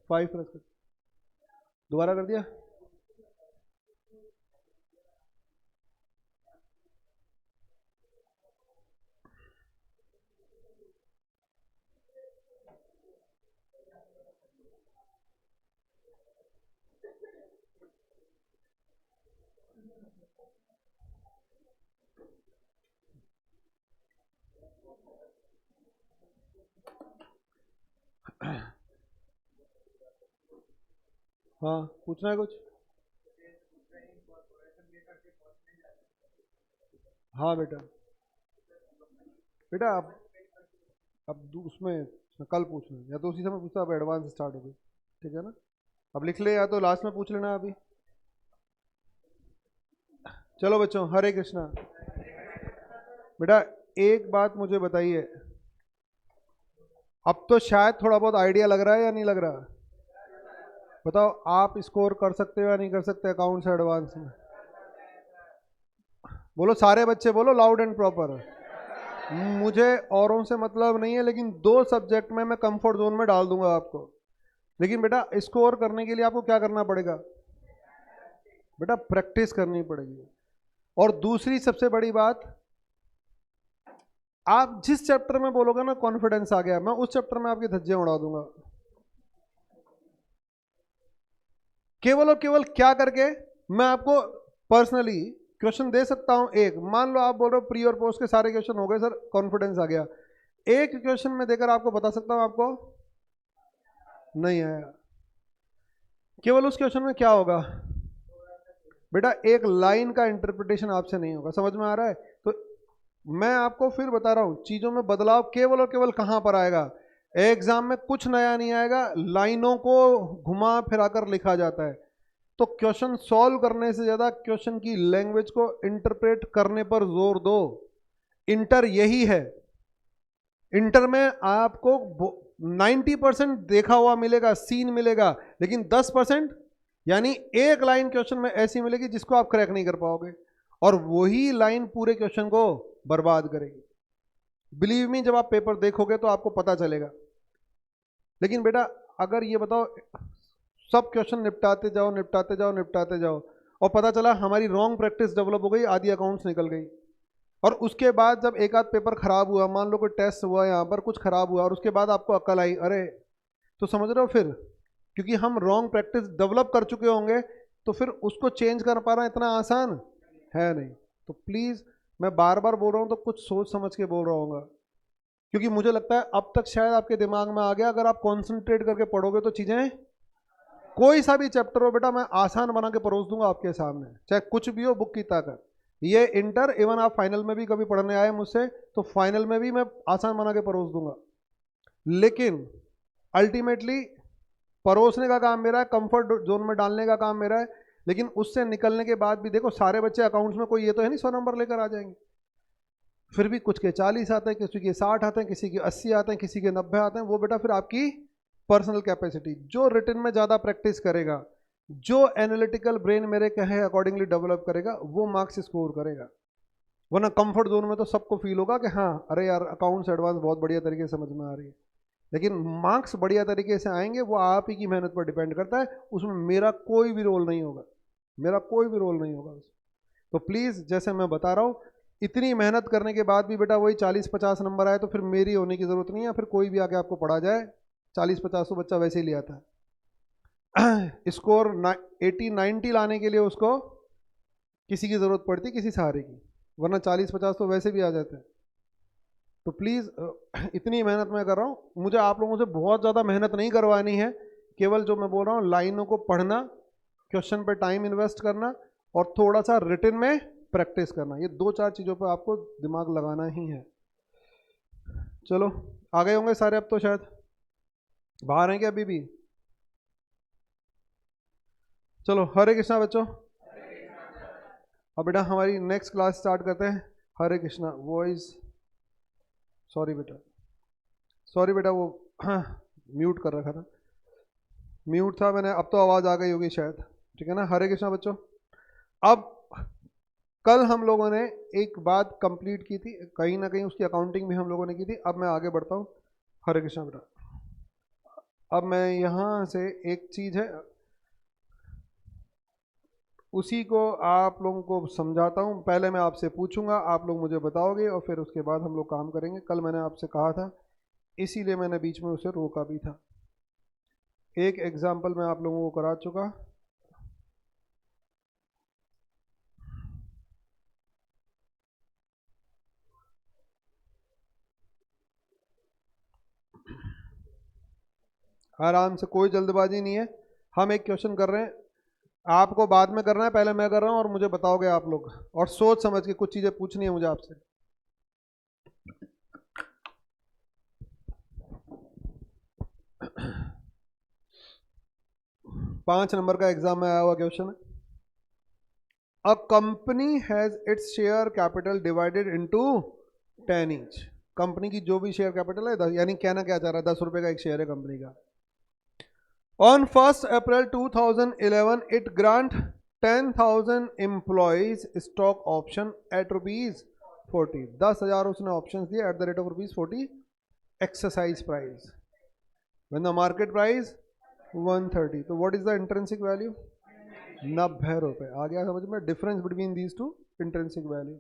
5 press कर, दोबारा कर दिया। हाँ पूछना है कुछ? हाँ बेटा, बेटा अब उसमें कल पूछना है, या तो उसी समय पूछता, अब एडवांस स्टार्ट हो गई, ठीक है ना? अब लिख ले, या तो लास्ट में पूछ लेना अभी। चलो बच्चों, हरे कृष्णा। बेटा एक बात मुझे बताइए, अब तो शायद थोड़ा बहुत आइडिया लग रहा है या नहीं लग रहा? बताओ, आप स्कोर कर सकते हो या नहीं कर सकते अकाउंट्स एडवांस में? बोलो सारे बच्चे, बोलो लाउड एंड प्रॉपर। मुझे औरों से मतलब नहीं है, लेकिन 2 सब्जेक्ट में मैं कंफर्ट जोन में डाल दूंगा आपको। लेकिन बेटा स्कोर करने के लिए आपको क्या करना पड़ेगा? बेटा प्रैक्टिस करनी पड़ेगी। और दूसरी सबसे बड़ी बात, आप जिस चैप्टर में बोलोगे ना कॉन्फिडेंस आ गया, मैं उस चैप्टर में आपकी धज्जियां उड़ा दूंगा। केवल और केवल क्या करके? मैं आपको पर्सनली क्वेश्चन दे सकता हूं। एक मान लो आप बोल रहे हो प्री और पोस्ट के सारे क्वेश्चन हो गए सर, कॉन्फिडेंस आ गया, एक क्वेश्चन में देकर आपको बता सकता हूं आपको नहीं आया। केवल उस क्वेश्चन में क्या होगा बेटा? एक लाइन का इंटरप्रिटेशन आपसे नहीं होगा। समझ में आ रहा है? तो मैं आपको फिर बता रहा हूं, चीजों में बदलाव केवल और केवल कहां पर आएगा? एग्जाम में कुछ नया नहीं आएगा, लाइनों को घुमा फिराकर लिखा जाता है। तो क्वेश्चन सॉल्व करने से ज्यादा क्वेश्चन की लैंग्वेज को इंटरप्रेट करने पर जोर दो। इंटर यही है। इंटर में आपको 90% देखा हुआ मिलेगा, सीन मिलेगा, लेकिन 10% यानी एक लाइन क्वेश्चन में ऐसी मिलेगी जिसको आप क्रैक नहीं कर पाओगे, और वही लाइन पूरे क्वेश्चन को बर्बाद करेगी। बिलीव मी, जब आप पेपर देखोगे तो आपको पता चलेगा। लेकिन बेटा अगर ये बताओ, सब क्वेश्चन निपटाते जाओ निपटाते जाओ निपटाते जाओ, और पता चला हमारी रॉन्ग प्रैक्टिस डेवलप हो गई, आधी अकाउंट्स निकल गई, और उसके बाद जब एक आध पेपर खराब हुआ, मान लो कोई टेस्ट हुआ यहाँ पर कुछ खराब हुआ, और उसके बाद आपको अक्ल आई, अरे, तो समझ रहे हो फिर, क्योंकि हम रॉन्ग प्रैक्टिस डेवलप कर चुके होंगे, तो फिर उसको चेंज कर पाना इतना आसान है नहीं। तो प्लीज़, मैं बार बार बोल रहा हूँ तो कुछ सोच समझ के बोल रहा हूँ, क्योंकि मुझे लगता है अब तक शायद आपके दिमाग में आ गया, अगर आप कॉन्सेंट्रेट करके पढ़ोगे तो चीज़ें, कोई सा भी चैप्टर हो बेटा, मैं आसान बना के परोस दूंगा आपके सामने, चाहे कुछ भी हो, बुक की ताकत। ये इंटर, इवन आप फाइनल में भी कभी पढ़ने आए मुझसे, तो फाइनल में भी मैं आसान बना के परोस दूंगा। लेकिन अल्टीमेटली परोसने का काम मेरा है, कंफर्ट जोन में डालने का काम मेरा है। लेकिन उससे निकलने के बाद भी देखो, सारे बच्चे अकाउंट्स में कोई ये तो है नहीं 100 नंबर लेकर आ जाएंगे, फिर भी कुछ के 40 आते हैं, किसी के 60 आते हैं, किसी के 80 आते हैं, किसी के 90 आते हैं। वो बेटा फिर आपकी पर्सनल कैपेसिटी, जो रिटन में ज़्यादा प्रैक्टिस करेगा, जो एनालिटिकल ब्रेन मेरे कहे अकॉर्डिंगली डेवलप करेगा, वो मार्क्स स्कोर करेगा। वरना कंफर्ट जोन में तो सबको फील होगा कि हाँ अरे यार अकाउंट्स एडवांस बहुत बढ़िया तरीके से समझ में आ रही है, लेकिन मार्क्स बढ़िया तरीके से आएंगे वो आप ही की मेहनत पर डिपेंड करता है, उसमें मेरा कोई भी रोल नहीं होगा, मेरा कोई भी रोल नहीं होगा उसमें। तो प्लीज़, जैसे मैं बता रहा हूँ, इतनी मेहनत करने के बाद भी बेटा वही 40-50 नंबर आए तो फिर मेरी होने की ज़रूरत नहीं है, फिर कोई भी आके आपको पढ़ा जाए, 40-50 तो बच्चा वैसे ही ले आता है। स्कोर 80-90 लाने के लिए उसको किसी की ज़रूरत पड़ती, किसी सहारे की, वरना 40-50 तो वैसे भी आ जाते हैं। तो प्लीज़, इतनी मेहनत मैं कर रहा हूँ, मुझे आप लोगों से बहुत ज़्यादा मेहनत नहीं करवानी है, केवल जो मैं बोल रहा हूँ लाइनों को पढ़ना, क्वेश्चन पे टाइम इन्वेस्ट करना, और थोड़ा सा रिटन में प्रैक्टिस करना, ये 2-4 चीज़ों पर आपको दिमाग लगाना ही है। चलो, आ गए होंगे सारे अब तो, शायद बाहर हैं क्या अभी भी? चलो, हरे कृष्णा बच्चों। अब बेटा हमारी नेक्स्ट क्लास स्टार्ट करते हैं। हरे कृष्णा। वॉइस, सॉरी बेटा, सॉरी बेटा, वो हाँ म्यूट कर रखा था, म्यूट था मैंने, अब तो आवाज़ आ गई होगी शायद, ठीक है ना? हरे कृष्णा बच्चों। अब कल हम लोगों ने एक बात कंप्लीट की थी, कहीं ना कहीं उसकी अकाउंटिंग भी हम लोगों ने की थी। अब मैं आगे बढ़ता हूँ। हरे कृष्णा बेटा। अब मैं यहां से एक चीज है उसी को आप लोगों को समझाता हूँ। पहले मैं आपसे पूछूंगा, आप लोग मुझे बताओगे और फिर उसके बाद हम लोग काम करेंगे। कल मैंने आपसे कहा था, इसीलिए मैंने बीच में उसे रोका भी था। एक एग्जाम्पल मैं आप लोगों को करा चुका। आराम से, कोई जल्दबाजी नहीं है। हम एक क्वेश्चन कर रहे हैं, आपको बाद में करना है, पहले मैं कर रहा हूं और मुझे बताओगे आप लोग, और सोच समझ के कुछ चीजें पूछनी है मुझे आपसे। 5 नंबर का एग्जाम में आया हुआ क्वेश्चन है। A company has its share capital divided into 10 each. Company की जो भी शेयर कैपिटल है 10, यानी कहना क्या चाह रहा है, 10 रुपए का एक शेयर है कंपनी का। On 1st April 2011 it grant 10,000 employees stock option at ₹40। 10,000 उसने ऑप्शन दिए at the rate of ₹40 exercise price, when the market price 130। तो what is the intrinsic value? 90 रुपए। आ गया समझ में difference between these two intrinsic value.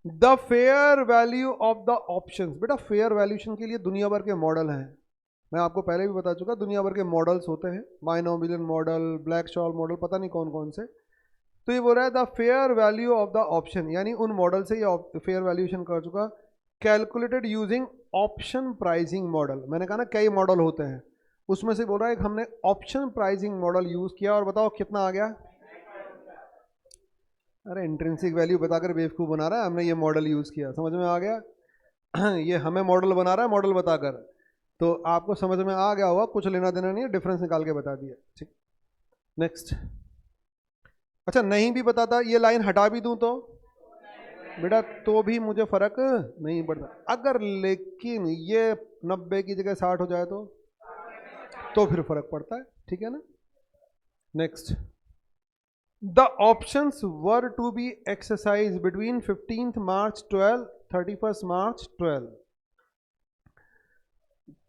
The fair value of the options. बेटा fair valuation के लिए दुनिया भर के मॉडल हैं, मैं आपको पहले भी बता चुका, दुनिया भर के मॉडल्स होते हैं, binomial model, black shawl model, पता नहीं कौन कौन से। तो ये बोल रहा है the fair value of the option, यानी उन मॉडल से ये फेयर वैल्यूएशन कर चुका, calculated using option pricing model. मैंने कहा ना कई मॉडल होते हैं, उसमें से बोल रहा है कि हमने ऑप्शन प्राइसिंग मॉडल यूज किया, और बताओ कितना आ गया। अरे इंट्रिंसिक वैल्यू बताकर बेवकूफ़ बना रहा है, हमने ये मॉडल यूज किया, समझ में आ गया। ये हमें मॉडल बना रहा है, मॉडल बताकर, तो आपको समझ में आ गया होगा, कुछ लेना देना नहीं है, डिफरेंस निकाल के बता दिया। ठीक, नेक्स्ट। अच्छा नहीं भी बताता, ये लाइन हटा भी दूं तो बेटा तो भी मुझे फर्क नहीं पड़ता। अगर लेकिन ये 90 की जगह 60 हो जाए तो फिर फर्क पड़ता है, ठीक है ना। Next. The options were to be exercise between 15th March 12, 31st March 12।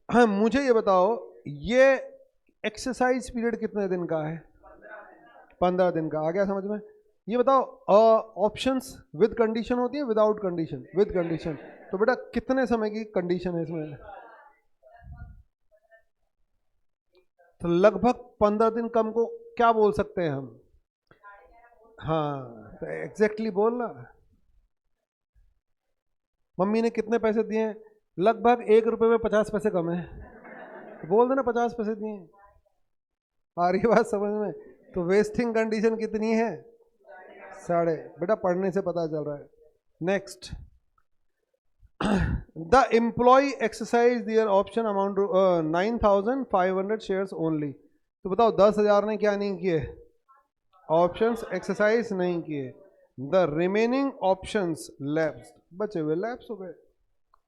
हाँ मुझे ये बताओ, ये एक्सरसाइज पीरियड कितने दिन का है? 15 दिन का। आ गया समझ में। ये बताओ ऑप्शंस विद कंडीशन होती है विदाउट कंडीशन? With condition. तो बेटा कितने समय की कंडीशन है इसमें? तो लगभग 15 दिन कम को क्या बोल सकते हैं हम? हाँ तो एग्जैक्टली बोलना। मम्मी ने कितने पैसे दिए? लगभग 1 रुपए में 50 पैसे कम है, तो बोल देना 50 पैसे दिए। आ रही बात समझ में? तो वेस्टिंग कंडीशन कितनी है? 1.5। बेटा पढ़ने से पता चल रहा है। Next. The employ exercise their option amount 9,500 shares only. तो बताओ 10,000 ने क्या नहीं किए? ऑप्शंस एक्सरसाइज नहीं किए। द रिमेनिंग ऑप्शंस लैप्स, बचे हुए लैप्स हो गए।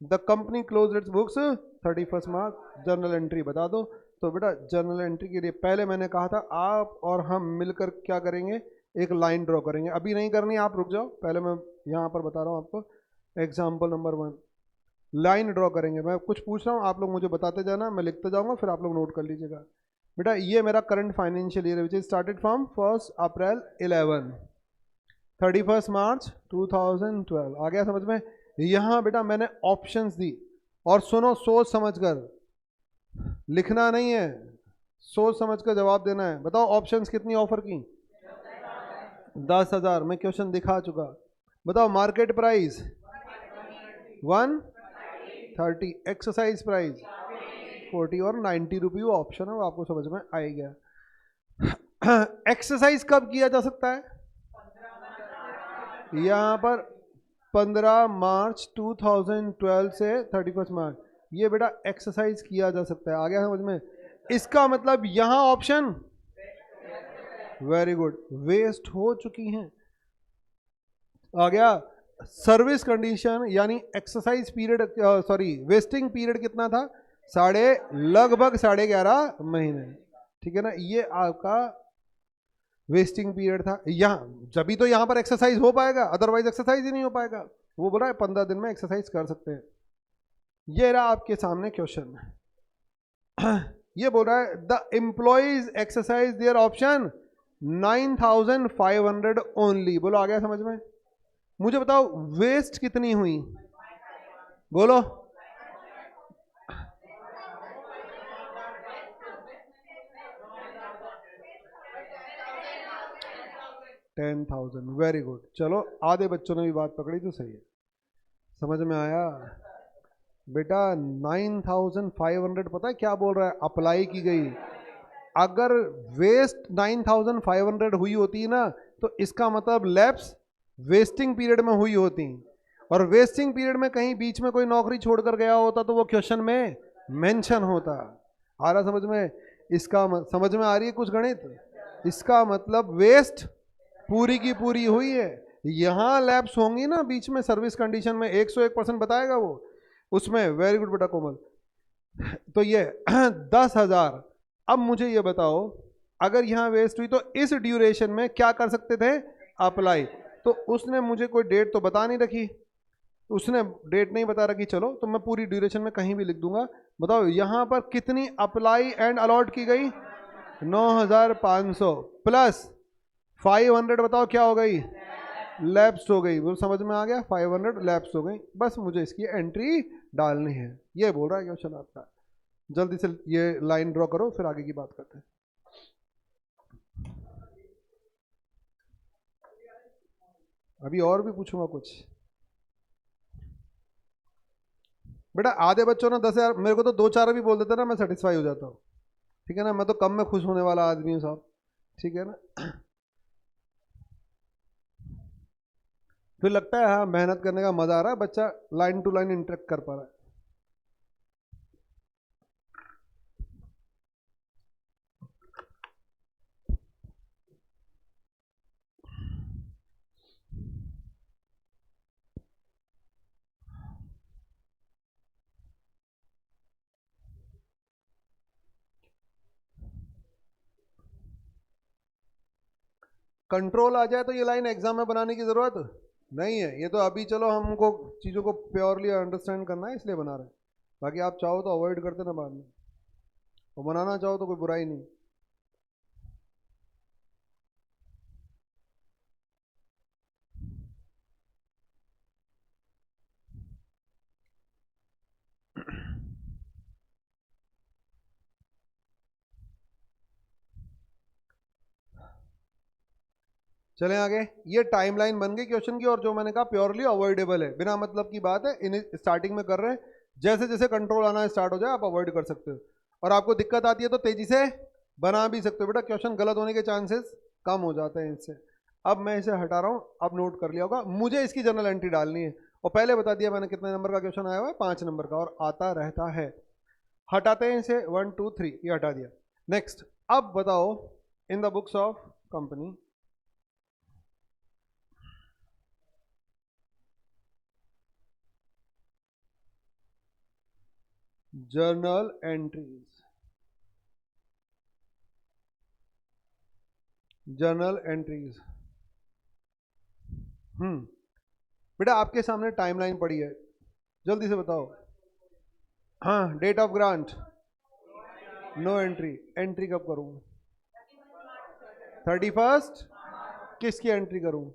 The company close it's books 31st March। Journal entry बता दो। तो बेटा जर्नल एंट्री के लिए पहले मैंने कहा था आप और हम मिलकर क्या करेंगे, एक लाइन ड्रॉ करेंगे। अभी नहीं करनी, आप रुक जाओ, पहले मैं यहाँ पर बता रहा हूँ आपको। एग्जाम्पल नंबर 1, लाइन ड्रॉ करेंगे। मैं कुछ पूछ रहा हूँ, आप लोग मुझे बताते जाना, मैं लिखते जाऊँगा, फिर आप लोग नोट कर लीजिएगा। बेटा ये मेरा current financial year which is started from 1st April 11, 31st March 2012। आ गया समझ में? यहाँ बेटा मैंने ऑप्शंस दी, और सुनो सोच समझकर, लिखना नहीं है, सोच समझकर जवाब देना है। बताओ ऑप्शंस कितनी ऑफर की? 10,000। मैं क्वेश्चन दिखा चुका। बताओ मार्केट प्राइस 130, एक्सरसाइज प्राइस 40, और 90 रुपये ऑप्शन है, वो आपको समझ में आ गया। एक्सरसाइज कब किया जा सकता है? यहाँ पर 15 मार्च 2012 से 31st मार्च, ये बेटा एक्सरसाइज किया जा सकता है। आ गया समझ में? इसका मतलब यहां ऑप्शन वेरी गुड वेस्ट हो चुकी हैं। आ गया। सर्विस कंडीशन यानी exercise period, sorry vesting period कितना था? लगभग 11.5 महीने। ठीक है ना, ये आपका वेस्टिंग पीरियड था। यहाँ जब भी तो यहाँ पर एक्सरसाइज हो पाएगा, अदरवाइज एक्सरसाइज ही नहीं हो पाएगा। वो बोला है 15 दिन में एक्सरसाइज कर सकते हैं। ये रहा आपके सामने क्वेश्चन। ये बोल रहा है the employees exercise their option 9500 only. बोलो आ गया समझ में? मुझे बताओ वेस्ट कितनी हुई, बोलो। 10,000। Very good. चलो आधे बच्चों ने भी बात पकड़ी तो सही है, समझ में आया बेटा। 9,500 पता है क्या बोल रहा है? अप्लाई की गई। अगर वेस्ट 9,500 हुई होती ना तो इसका मतलब लैप्स वेस्टिंग पीरियड में हुई होती, और वेस्टिंग पीरियड में कहीं बीच में कोई नौकरी छोड़कर गया होता तो वो क्वेश्चन में मेंशन होता। आ रहा समझ में? इसका समझ में आ रही है कुछ गणित? इसका मतलब वेस्ट पूरी की पूरी हुई है। यहां लैप्स होंगी ना बीच में सर्विस कंडीशन में, 101% बताएगा वो उसमें। वेरी गुड बेटा कोमल। तो ये 10,000। अब मुझे ये बताओ अगर यहां वेस्ट हुई तो इस ड्यूरेशन में क्या कर सकते थे? अप्लाई। तो उसने मुझे कोई डेट तो बता नहीं रखी, उसने डेट नहीं बता रखी। चलो तो मैं पूरी ड्यूरेशन में कहीं भी लिख दूंगा। बताओ यहां पर कितनी अप्लाई एंड अलॉट की गई? 9,500 प्लस 500 बताओ क्या हो गई? लैप्स हो गई। वो समझ में आ गया? 500 लैप्स हो गई। बस मुझे इसकी एंट्री डालनी है, ये बोल रहा है क्वेश्चन आपका। जल्दी से ये लाइन ड्रॉ करो फिर आगे की बात करते हैं। अभी और भी पूछूंगा कुछ बेटा। आधे बच्चों ने 10,000, मेरे को तो 2-4 भी बोल देते ना, मैं सेटिस्फाई हो जाता हूँ। ठीक है ना, मैं तो कम में खुश होने वाला आदमी हूँ साहब। ठीक है ना। फिर लगता है हाँ मेहनत करने का मजा आ रहा है, बच्चा लाइन टू लाइन इंटरेक्ट कर पा रहा है। कंट्रोल आ जाए तो ये लाइन एग्जाम में बनाने की जरूरत नहीं है। ये तो अभी चलो हमको चीज़ों को प्योरली अंडरस्टैंड करना है इसलिए बना रहे हैं। बाकी आप चाहो तो अवॉइड करते ना बाद में, और बनाना चाहो तो कोई बुराई नहीं। चलें आगे। ये टाइमलाइन बन गई क्वेश्चन की, और जो मैंने कहा प्योरली अवॉइडेबल है, बिना मतलब की बात है, इन्हें स्टार्टिंग में कर रहे हैं। जैसे जैसे कंट्रोल आना स्टार्ट हो जाए आप अवॉइड कर सकते हो, और आपको दिक्कत आती है तो तेजी से बना भी सकते हो बेटा। क्वेश्चन गलत होने के चांसेस कम हो जाते हैं इससे। अब मैं इसे हटा रहा हूँ, अब नोट कर लिया होगा। मुझे इसकी जनरल एंट्री डालनी है, और पहले बता दिया मैंने कितने नंबर का क्वेश्चन आया हुआ है, 5 नंबर का, और आता रहता है। हटाते हैं इसे, 1 2 3 ये हटा दिया। नेक्स्ट, अब बताओ in the books of company journal entries, journal entries. बेटा आपके सामने टाइमलाइन पड़ी है, जल्दी से बताओ। हाँ, date of grant no entry. Entry कब करूँ? 31st। किसकी एंट्री करूँ?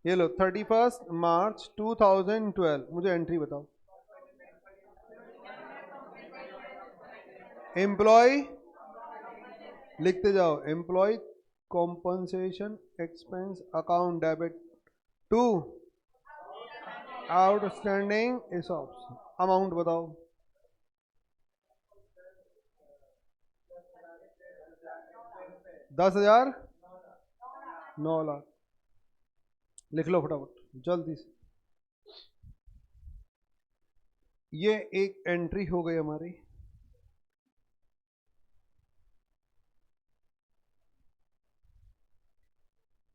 ये लो 31 मार्च 2012। मुझे एंट्री बताओ। एम्प्लॉय लिखते जाओ, employ compensation expense account debit to outstanding ESOPs। Amount बताओ। 10,000 9,00,000। लिख लो फटाफट जल्दी से। ये एक एंट्री हो गई हमारी।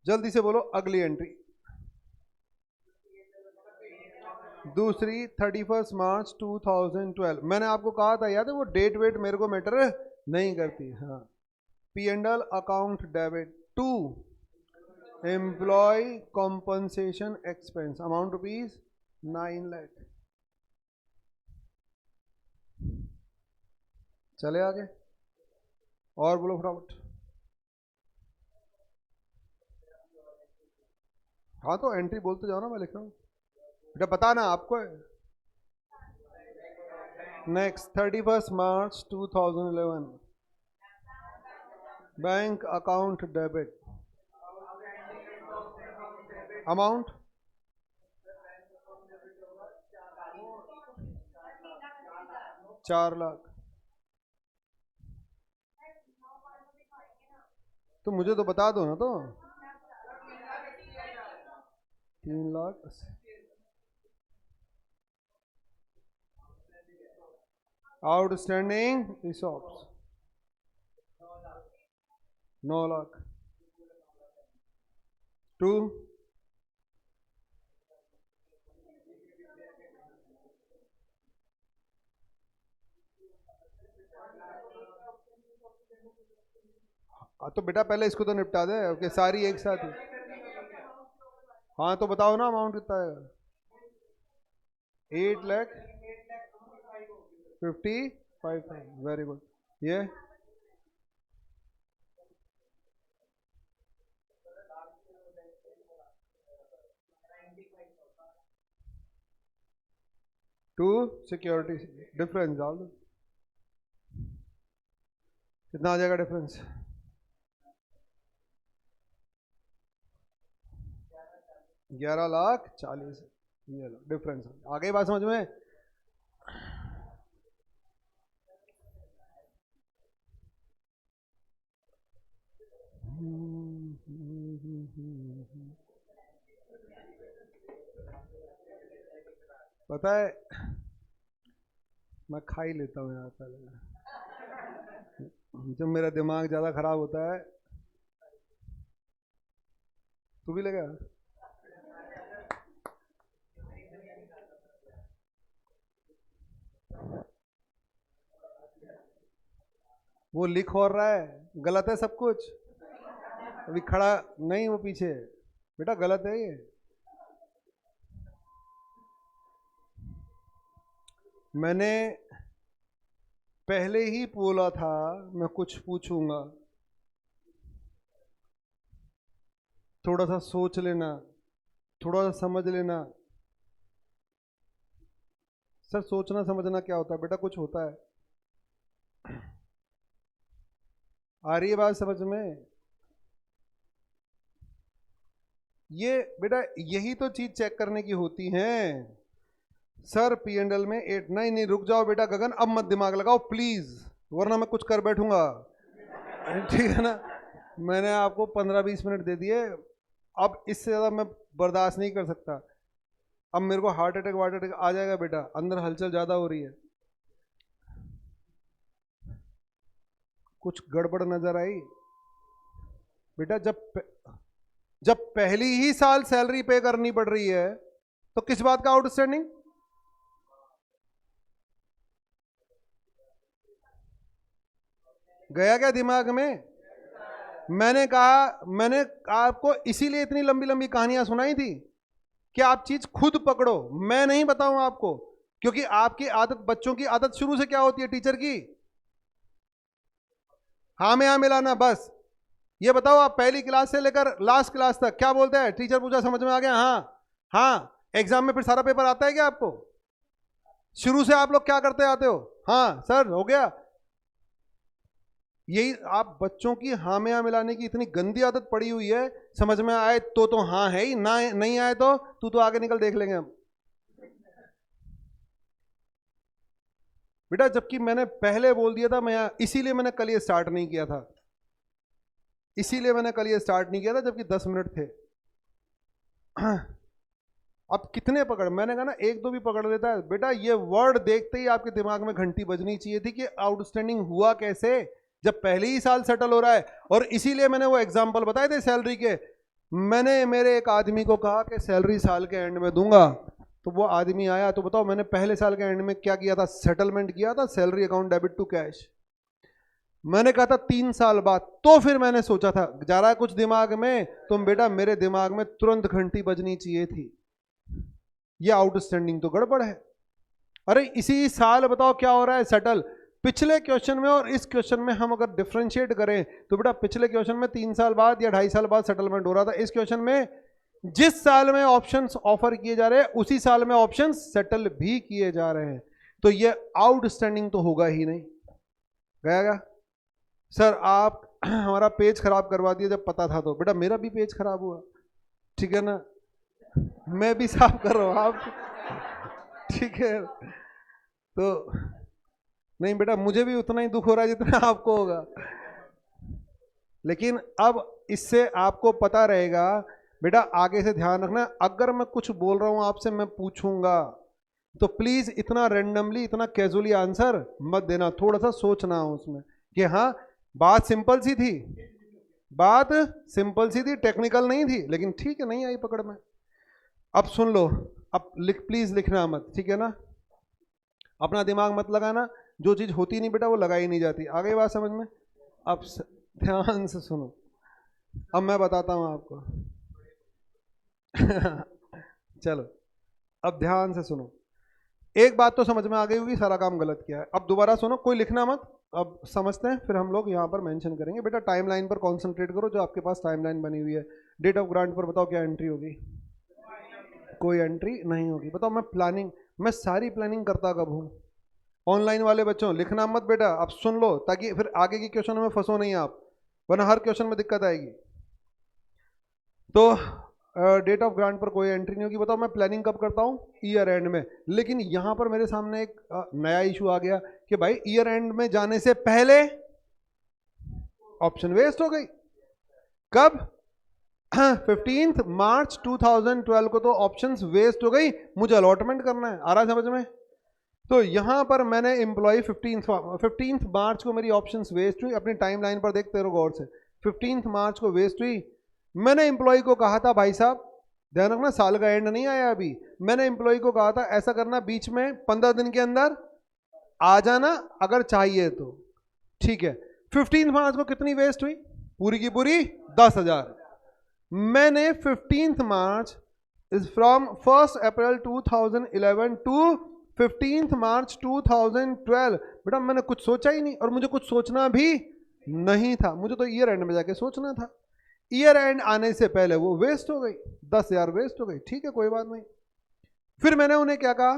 जल्दी से बोलो अगली एंट्री। दूसरी 31 मार्च 2012। मैंने आपको कहा था याद है, वो डेट वेट मेरे को मैटर नहीं करती। हाँ, P and L account debit to employ compensation expense amount rupees 9 lakh. चले आगे और बोलो फटाफट। हाँ तो एंट्री बोलते जाओ ना, मैं लिख रहा हूँ बेटा, बताना आपको। नेक्स्ट 31 मार्च 2011, bank account debit amount 4 lakh. तो मुझे तो बता दो ना, तो 3 लाख 80। Outstanding ESOPs 9 lakh. 2 तो बेटा पहले इसको तो निपटा दे, ओके सारी एक साथ ही। हाँ तो बताओ ना अमाउंट कितना है। 8,55,000। Very good. ये टू सिक्योरिटी डिफरेंस डाल दो, कितना आ जाएगा डिफरेंस। 11,40,000। ये लो डिफरेंस आ गई बात समझ में। पता है मैं खा ही लेता हूँ यार पहले, जब मेरा दिमाग ज्यादा खराब होता है। तू भी लेगा। वो लिख और रहा है, गलत है सब कुछ। अभी खड़ा नहीं, वो पीछे बेटा गलत है ये। मैंने पहले ही बोला था मैं कुछ पूछूंगा, थोड़ा सा सोच लेना, थोड़ा सा समझ लेना। सर सोचना समझना क्या होता है बेटा, कुछ होता है। आ रही है बात समझ में। ये बेटा यही तो चीज चेक करने की होती है। सर P&L में 8, नहीं नहीं रुक जाओ बेटा गगन, अब मत दिमाग लगाओ प्लीज, वरना मैं कुछ कर बैठूंगा। ठीक है ना, मैंने आपको 15-20 मिनट दे दिए, अब इससे ज्यादा मैं बर्दाश्त नहीं कर सकता। अब मेरे को हार्ट अटैक आ जाएगा बेटा, अंदर हलचल ज्यादा हो रही है। कुछ गड़बड़ नजर आई बेटा। जब पहली ही साल सैलरी पे करनी पड़ रही है तो किस बात का आउटस्टैंडिंग। गया क्या दिमाग में। मैंने आपको इसीलिए इतनी लंबी लंबी कहानियां सुनाई थी कि आप चीज खुद पकड़ो, मैं नहीं बताऊं आपको। क्योंकि आपकी आदत, बच्चों की आदत शुरू से क्या होती है टीचर की, हाँ में हाँ मिलाना बस। ये बताओ आप पहली क्लास से लेकर लास्ट क्लास तक क्या बोलते हैं, टीचर पूछा समझ में आ गया, हाँ हाँ। एग्जाम में फिर सारा पेपर आता है क्या आपको। शुरू से आप लोग क्या करते आते हो, हाँ सर हो गया। यही आप बच्चों की हाँ में हाँ मिलाने की इतनी गंदी आदत पड़ी हुई है। समझ में आए तो हाँ है ही, ना नहीं आए तो तू तो आगे निकल देख लेंगे हम। बेटा जबकि मैंने पहले बोल दिया था, मैं इसीलिए मैंने कल ये स्टार्ट नहीं किया था, इसीलिए मैंने कल ये स्टार्ट नहीं किया था जबकि 10 मिनट थे। अब कितने पकड़, मैंने कहा ना एक दो भी पकड़ लेता है बेटा। ये वर्ड देखते ही आपके दिमाग में घंटी बजनी चाहिए थी कि आउटस्टैंडिंग हुआ कैसे, जब पहले ही साल सेटल हो रहा है। और इसीलिए मैंने वो एग्जांपल बताए थे सैलरी के। मैंने मेरे एक आदमी को कहा कि सैलरी साल के एंड में दूंगा, तो वो आदमी आया, तो बताओ मैंने पहले साल के एंड में क्या किया था, सेटलमेंट किया था, salary account debit to cash. मैंने कहा था 3 साल बाद, तो फिर मैंने सोचा था जा रहा है कुछ दिमाग में, तुम बेटा मेरे दिमाग में तुरंत घंटी बजनी चाहिए थी, ये आउटस्टैंडिंग तो गड़बड़ है। अरे इसी साल बताओ क्या हो रहा है सेटल, पिछले क्वेश्चन में और इस क्वेश्चन में हम अगर डिफरेंशिएट करें तो बेटा पिछले क्वेश्चन में 3 साल बाद या 2.5 साल बाद सेटलमेंट हो रहा था, इस क्वेश्चन में जिस साल में ऑप्शंस ऑफर किए जा रहे हैं उसी साल में ऑप्शंस सेटल भी किए जा रहे हैं, तो ये आउटस्टैंडिंग तो होगा ही नहीं। गया सर आप हमारा पेज खराब करवा दिया जब पता था, तो बेटा मेरा भी पेज खराब हुआ, ठीक है ना, मैं भी साफ कर रहा हूं आप, ठीक है। तो नहीं बेटा मुझे भी उतना ही दुख हो रहा है जितना आपको होगा, लेकिन अब इससे आपको पता रहेगा। बेटा आगे से ध्यान रखना, अगर मैं कुछ बोल रहा हूं आपसे मैं पूछूंगा तो प्लीज इतना रैंडमली इतना कैजुअली आंसर मत देना, थोड़ा सा सोचना उसमें कि हाँ बात सिंपल सी थी, बात सिंपल सी थी, टेक्निकल नहीं थी, लेकिन ठीक है नहीं आई पकड़ में। अब सुन लो, अब प्लीज लिखना मत, ठीक है ना, अपना दिमाग मत लगाना, जो चीज होती नहीं बेटा वो लगाई नहीं जाती। आ गई बात समझ में? अब ध्यान से सुनो, अब मैं बताता हूं आपको चलो अब ध्यान से सुनो, एक बात तो समझ में आ गई होगी सारा काम गलत किया है। अब दोबारा सुनो, कोई लिखना मत, अब समझते हैं फिर हम लोग यहाँ पर मेंशन करेंगे। बेटा टाइमलाइन पर कंसंट्रेट करो, जो आपके पास टाइमलाइन बनी हुई है। डेट ऑफ ग्रांट पर बताओ क्या एंट्री होगी? कोई एंट्री नहीं होगी। बताओ मैं सारी प्लानिंग करता कब हूँ? ऑनलाइन वाले बच्चों लिखना मत बेटा, अब सुन लो ताकि फिर आगे के क्वेश्चन में फंसो नहीं आप, वरना हर क्वेश्चन में दिक्कत आएगी। तो डेट ऑफ ग्रांट पर कोई एंट्री नहीं होगी। बताओ मैं प्लानिंग कब करता हूँ? ईयर एंड में। लेकिन यहां पर मेरे सामने एक नया इशू आ गया कि भाई ईयर एंड में जाने से पहले ऑप्शन वेस्ट हो गई। कब? 15 मार्च 2012 को तो ऑप्शंस वेस्ट हो गई, मुझे अलॉटमेंट करना है। आ रहा है समझ में? तो यहां पर मैंने एम्प्लॉय 15 मार्च को मेरी ऑप्शंस वेस्ट हुई। अपनी टाइमलाइन पर देखते रहो गौर से, 15 मार्च को वेस्ट हुई। मैंने एम्प्लॉय को कहा था भाई साहब ध्यान रखना साल का एंड नहीं आया अभी, मैंने एम्प्लॉय को कहा था ऐसा करना बीच में 15 दिन के अंदर आ जाना अगर चाहिए तो, ठीक है। 15 मार्च को कितनी वेस्ट हुई? पूरी की पूरी 10,000। मैंने 15 मार्च इज फ्रॉम 1 अप्रैल 2011 टू 15 मार्च 2012। बेटा मैंने कुछ सोचा ही नहीं और मुझे कुछ सोचना भी नहीं था, मुझे तो ईयर एंड में जाके सोचना था। ईयर एंड आने से पहले वो वेस्ट हो गई, 10,000 वेस्ट हो गई, ठीक है कोई बात नहीं। फिर मैंने उन्हें क्या कहा,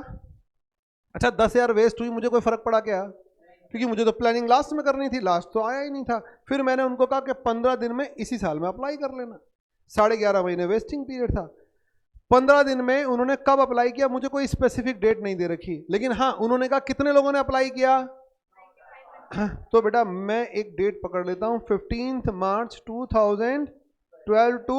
अच्छा 10,000 वेस्ट हुई, मुझे कोई फर्क पड़ा क्या? क्योंकि मुझे तो प्लानिंग लास्ट में करनी थी, लास्ट तो आया ही नहीं था। फिर मैंने उनको कहा कि 15 दिन में इसी साल में अप्लाई कर लेना, 11.5 महीने वेस्टिंग पीरियड था। 15 दिन में उन्होंने कब अप्लाई किया मुझे कोई स्पेसिफिक डेट नहीं दे रखी, लेकिन हाँ उन्होंने कहा कितने लोगों ने अप्लाई किया। तो बेटा मैं एक डेट पकड़ लेता हूं, 15 मार्च 2012 टू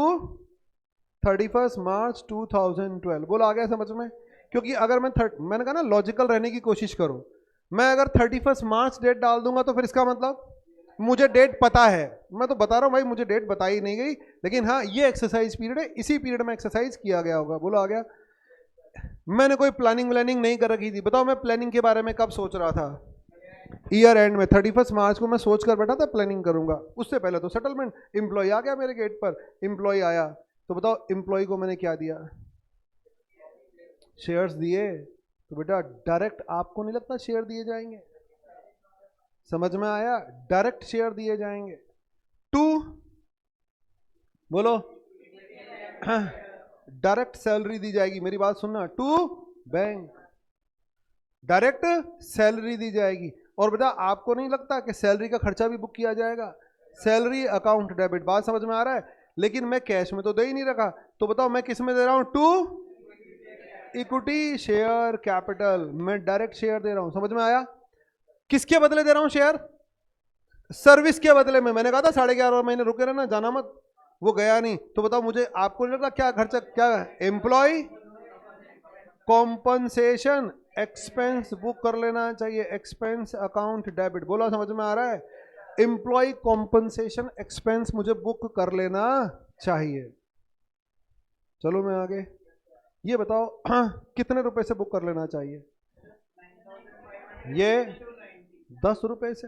31 मार्च 2012। बोलो आ गया समझ में? क्योंकि अगर मैंने कहा ना लॉजिकल रहने की कोशिश करो, मैं अगर 31 मार्च डेट डाल दूंगा तो फिर इसका मतलब मुझे डेट पता है। मैं तो बता रहा हूं भाई मुझे डेट बताई नहीं गई, लेकिन हाँ ये एक्सरसाइज पीरियड है, इसी पीरियड में एक्सरसाइज किया गया होगा। बोलो आ गया? मैंने कोई प्लानिंग व्लानिंग नहीं कर रखी थी। बताओ मैं प्लानिंग के बारे में कब सोच रहा था? ईयर एंड में 31 मार्च को मैं सोच कर बैठा था प्लानिंग करूंगा। उससे पहले तो सेटलमेंट, एम्प्लॉय आ गया मेरे गेट पर, एम्प्लॉय आया तो बताओ एम्प्लॉय को मैंने क्या दिया? शेयर्स दिए। तो बेटा डायरेक्ट आपको नहीं लगता शेयर दिए जाएंगे? समझ में आया? डायरेक्ट शेयर दिए जाएंगे। टू बोलो डायरेक्ट सैलरी दी जाएगी, मेरी बात सुनना, टू बैंक डायरेक्ट सैलरी दी जाएगी। और बेटा आपको नहीं लगता कि सैलरी का खर्चा भी बुक किया जाएगा? सैलरी अकाउंट डेबिट, बात समझ में आ रहा है? लेकिन मैं कैश में तो दे ही नहीं रखा, तो बताओ मैं किस में दे रहा हूं? टू इक्विटी शेयर कैपिटल, मैं डायरेक्ट शेयर दे रहा हूं। समझ में आया? किसके बदले दे रहा हूं शेयर? सर्विस के बदले में। मैंने कहा था 11.5 महीने रुके रहना, जाना मत, वो गया नहीं। तो बताओ मुझे आपको नहीं लगा क्या खर्चा क्या? एम्प्लॉय कॉम्पनसेशन एक्सपेंस बुक कर लेना चाहिए, एक्सपेंस अकाउंट डेबिट। बोला समझ में आ रहा है? एम्प्लॉय कॉम्पनसेशन एक्सपेंस मुझे बुक कर लेना चाहिए। चलो मैं आगे, ये बताओ कितने रुपए से बुक कर लेना चाहिए? ये 10 रुपए से।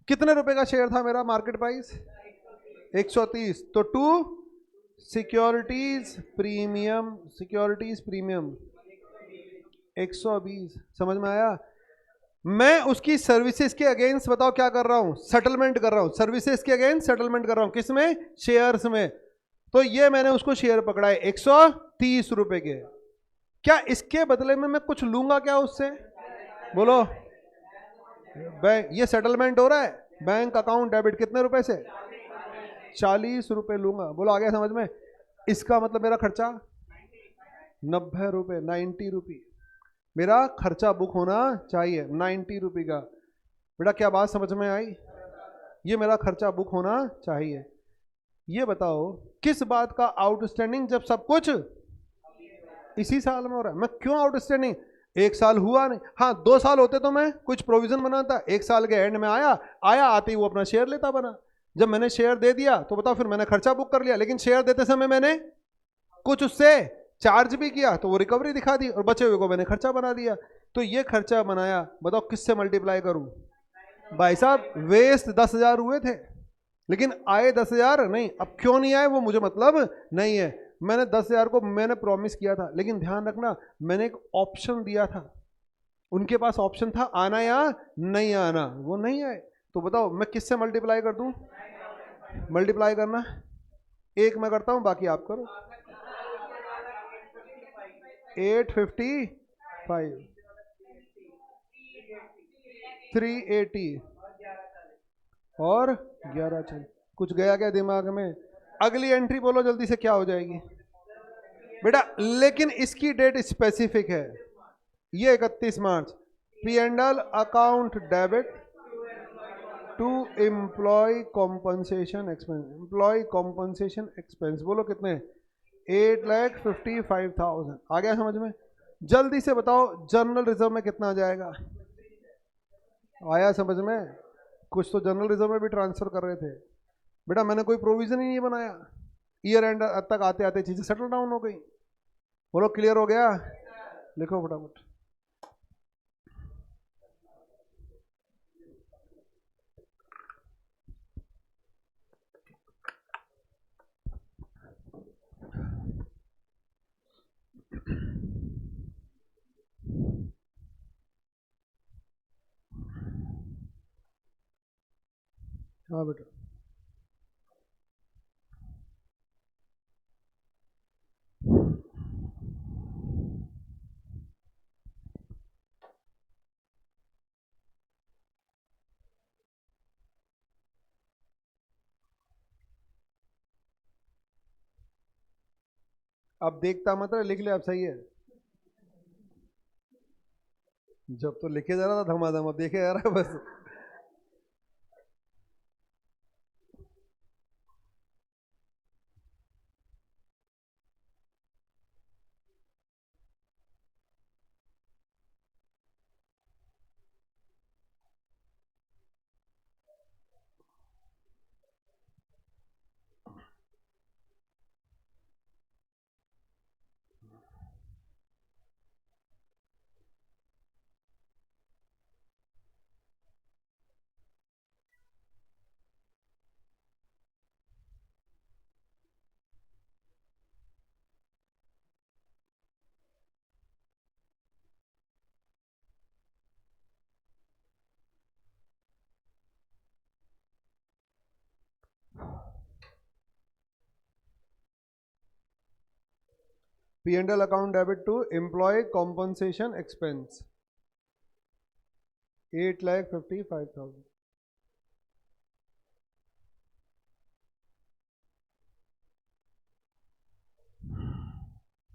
कितने रुपए का शेयर था मेरा मार्केट प्राइस? 130। तो to securities premium, securities premium 120। समझ में आया? मैं उसकी सर्विसेज के अगेंस्ट बताओ क्या कर रहा हूं, सेटलमेंट कर रहा हूं, सर्विसेज के अगेंस्ट सेटलमेंट कर रहा हूं, किसमें, शेयर्स में। तो ये मैंने उसको शेयर पकड़ाए 130 रुपए के, क्या इसके बदले में मैं कुछ लूंगा क्या उससे, बोलो। बैंक, ये सेटलमेंट हो रहा है, बैंक अकाउंट डेबिट कितने रुपए से, 40 रुपए लूंगा, बोलो आ गया समझ में। इसका मतलब मेरा खर्चा 90 रुपए, 90 रुपी मेरा खर्चा बुक होना चाहिए, 90 रुपी का। बेटा क्या बात समझ में आई, ये मेरा खर्चा बुक होना चाहिए। ये बताओ किस बात का आउटस्टैंडिंग, जब सब कुछ इसी साल में हो रहा है। मैं क्यों आउटस्टैंडिंग, एक साल हुआ नहीं, हाँ 2 साल होते तो मैं कुछ प्रोविजन बनाता, एक साल के एंड में आया आते ही वो अपना शेयर लेता बना। जब मैंने शेयर दे दिया तो बताओ फिर मैंने खर्चा बुक कर लिया, लेकिन शेयर देते समय मैंने कुछ उससे चार्ज भी किया तो वो रिकवरी दिखा दी, और बचे हुए को मैंने खर्चा बना दिया। तो ये खर्चा बनाया, बताओ किससे मल्टीप्लाई करूं, भाई साहब वेस्ट 10,000 हुए थे लेकिन आए 10,000 नहीं। अब क्यों नहीं आए वो मुझे मतलब नहीं है, मैंने 10,000 को मैंने प्रॉमिस किया था, लेकिन ध्यान रखना मैंने एक ऑप्शन दिया था, उनके पास ऑप्शन था आना या नहीं आना, वो नहीं आए। तो बताओ मैं किससे मल्टीप्लाई कर दूं, मल्टीप्लाई करना, एक मैं करता हूं बाकी आप करो। 855, 380 और 11 चल, कुछ गया क्या दिमाग में, अगली एंट्री बोलो जल्दी से क्या हो जाएगी बेटा। लेकिन इसकी डेट स्पेसिफिक है, ये 31 मार्च। P and L account debit to employ compensation expense, employ compensation expense, बोलो कितने, 8,55,000। आ गया समझ में। जल्दी से बताओ जनरल रिजर्व में कितना आ जाएगा, आया समझ में। कुछ तो जनरल रिजर्व में भी ट्रांसफर कर रहे थे बेटा, मैंने कोई प्रोविजन ही नहीं बनाया, ईयर एंड तक आते आते चीजें सेटल डाउन हो गई। बोलो क्लियर हो गया, लिखो फटाफट। हाँ बेटा, अब देखता मत लिख ले, अब सही है। जब तो लिखे जा रहा था धमाधम, अब देखे जा रहा है बस। P and L account debit to employ compensation expense 8,55,000।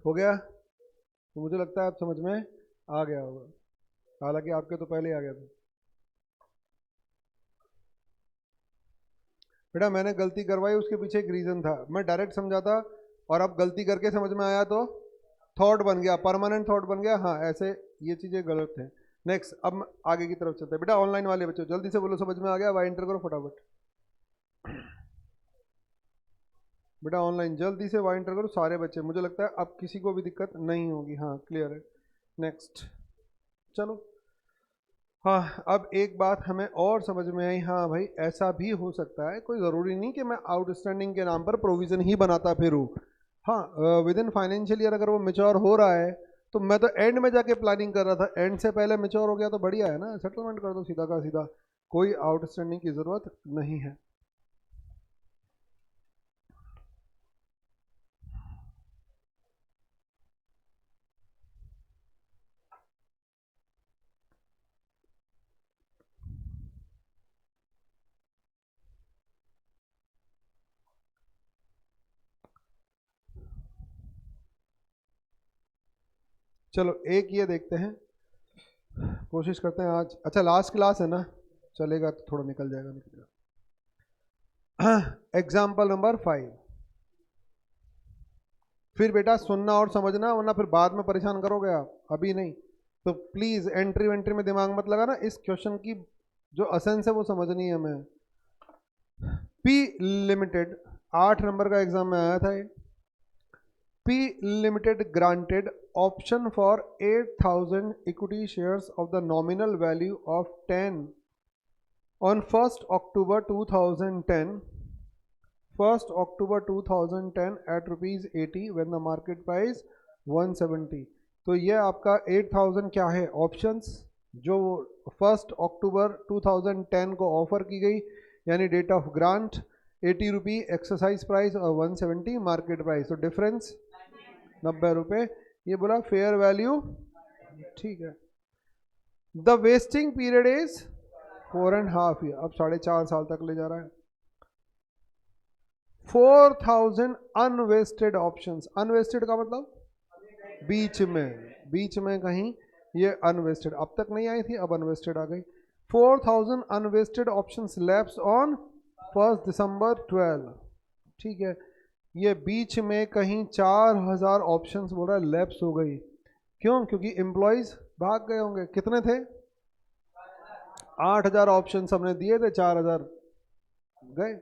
हो गया, तो मुझे लगता है आप समझ में आ गया होगा, हालांकि आपके तो पहले आ गया था। बेटा मैंने गलती करवाई, उसके पीछे एक रीजन था, मैं डायरेक्ट समझाता, और अब गलती करके समझ में आया तो थॉट बन गया, परमानेंट थॉट बन गया, हाँ ऐसे ये चीजें गलत है। नेक्स्ट, अब आगे की तरफ चलते हैं। बेटा ऑनलाइन वाले बच्चों जल्दी से बोलो समझ में आ गया, वाई एंटर करो फटाफट। बेटा ऑनलाइन जल्दी से वाई एंटर करो सारे बच्चे, मुझे लगता है अब किसी को भी दिक्कत नहीं होगी, हाँ क्लियर है। नेक्स्ट चलो, हाँ अब एक बात हमें और समझ में आई, हाँ भाई ऐसा भी हो सकता है, कोई ज़रूरी नहीं कि मैं आउटस्टैंडिंग के नाम पर प्रोविज़न ही बनाता फिरूँ। हाँ विद इन फाइनेंशियल ईयर अगर वो मेच्योर हो रहा है तो मैं तो एंड में जाके प्लानिंग कर रहा था, एंड से पहले मैच्योर हो गया तो बढ़िया है ना, सेटलमेंट कर दो सीधा का सीधा, कोई आउटस्टैंडिंग की जरूरत नहीं है। चलो एक ये देखते हैं, कोशिश करते हैं आज, अच्छा लास्ट क्लास है ना, चलेगा तो थोड़ा निकल जाएगा, एग्जाम्पल नंबर 5। फिर बेटा सुनना और समझना, वरना फिर बाद में परेशान करोगे आप, अभी नहीं। तो प्लीज एंट्री वेंट्री में दिमाग मत लगाना, इस क्वेश्चन की जो असेंस है वो समझनी है हमें। पी लिमिटेड, 8 नंबर का एग्जाम में आया था ये। P Limited granted option for 8,000 equity shares of the nominal value of 10 on 1st October 2010, 1st October 2010 at rupees 80 when the market price 170। तो ये आपका 8,000 क्या है, ऑप्शंस जो 1 अक्टूबर 2010 को ऑफर की गई, यानी date of grant 80 rupee exercise price और 170 मार्केट प्राइस, तो डिफरेंस 90 रुपये। ये बोला फेयर वैल्यू, ठीक है। The vesting period is 4.5 year, अब 4.5 साल तक ले जा रहा है। 4,000 अनवेस्टेड ऑप्शंस, अनवेस्टेड का मतलब बीच में कहीं ये अनवेस्टेड, अब तक नहीं आई थी, अब अनवेस्टेड आ गई। 4,000 अनवेस्टेड ऑप्शंस लैप्स ऑन 1 दिसंबर 12, ठीक है। ये बीच में कहीं 4,000 ऑप्शंस बोल रहा है लैप्स हो गई, क्यों? क्योंकि एम्प्लॉयज भाग गए होंगे। कितने थे? 8,000 ऑप्शंस हमने दिए थे, 4,000 गए।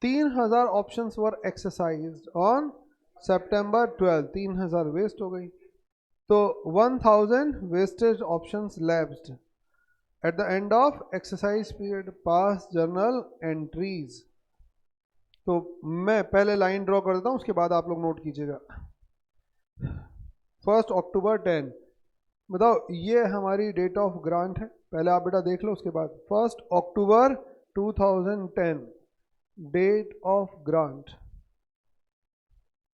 3,000 options were exercised on September 12, 3,000 vest हो गई। तो 1,000 vested options lapsed at the end of exercise period, pass journal entries. तो मैं पहले लाइन ड्रॉ कर देता हूं, उसके बाद आप लोग नोट कीजिएगा। 1 अक्टूबर 10, बताओ ये हमारी डेट ऑफ ग्रांट है, पहले आप बेटा देख लो, उसके बाद 1 अक्टूबर 2010 डेट ऑफ ग्रांट,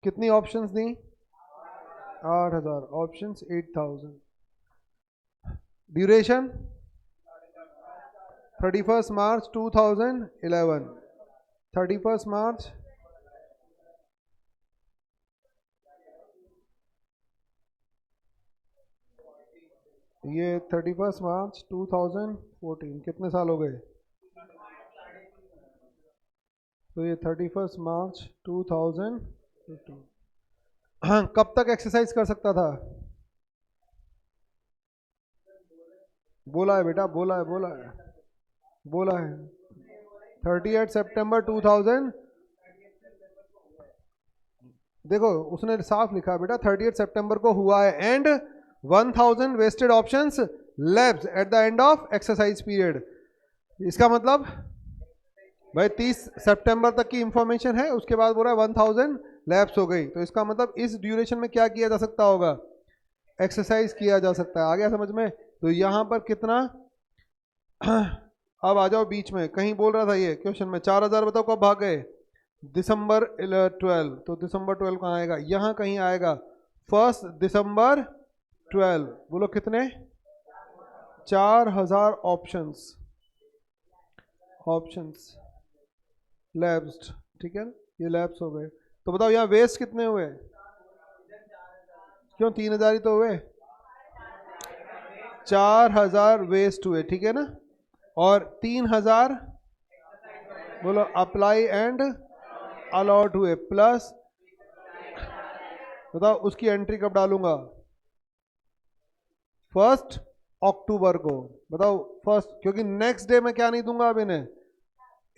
कितनी ऑप्शंस दी? 8,000 ऑप्शंस, 8,000। ड्यूरेशन 31 मार्च 2011, 31 मार्च, ये 31 मार्च 2014, कितने साल हो गए? तो ये 31 मार्च 2015। हाँ, कब तक एक्सरसाइज कर सकता था? बोला है बेटा, बोला है 38 सितंबर 2000। देखो उसने साफ लिखा बेटा 38 सितंबर को हुआ है, and 1,000 vested options lapse at the end of exercise period. इसका मतलब भाई 30 सितंबर तक की इंफॉर्मेशन है, उसके बाद बोल रहा है 1,000 लैप्स हो गई, तो इसका मतलब इस ड्यूरेशन में क्या किया जा सकता होगा? एक्सरसाइज किया जा सकता है। आ गया समझ में? तो यहां पर कितना अब आ जाओ बीच में, कहीं बोल रहा था ये क्वेश्चन में 4,000, बताओ कब भाग गए? दिसंबर 12, तो दिसंबर 12 कहाँ आएगा? यहाँ कहीं आएगा 1 दिसंबर 12। बोलो कितने? 4,000 ऑप्शंस लैप्स्ड, ठीक है, ये लैप्स हो गए। तो बताओ यहाँ वेस्ट कितने हुए? क्यों 3,000 ही तो हुए, 4,000 वेस्ट हुए, ठीक है ना। और 3,000 बोलो अप्लाई एंड अलॉट हुए, प्लस बताओ उसकी एंट्री कब डालूंगा? 1 अक्टूबर को। बताओ फर्स्ट, क्योंकि नेक्स्ट डे में क्या नहीं दूंगा अब इन्हें,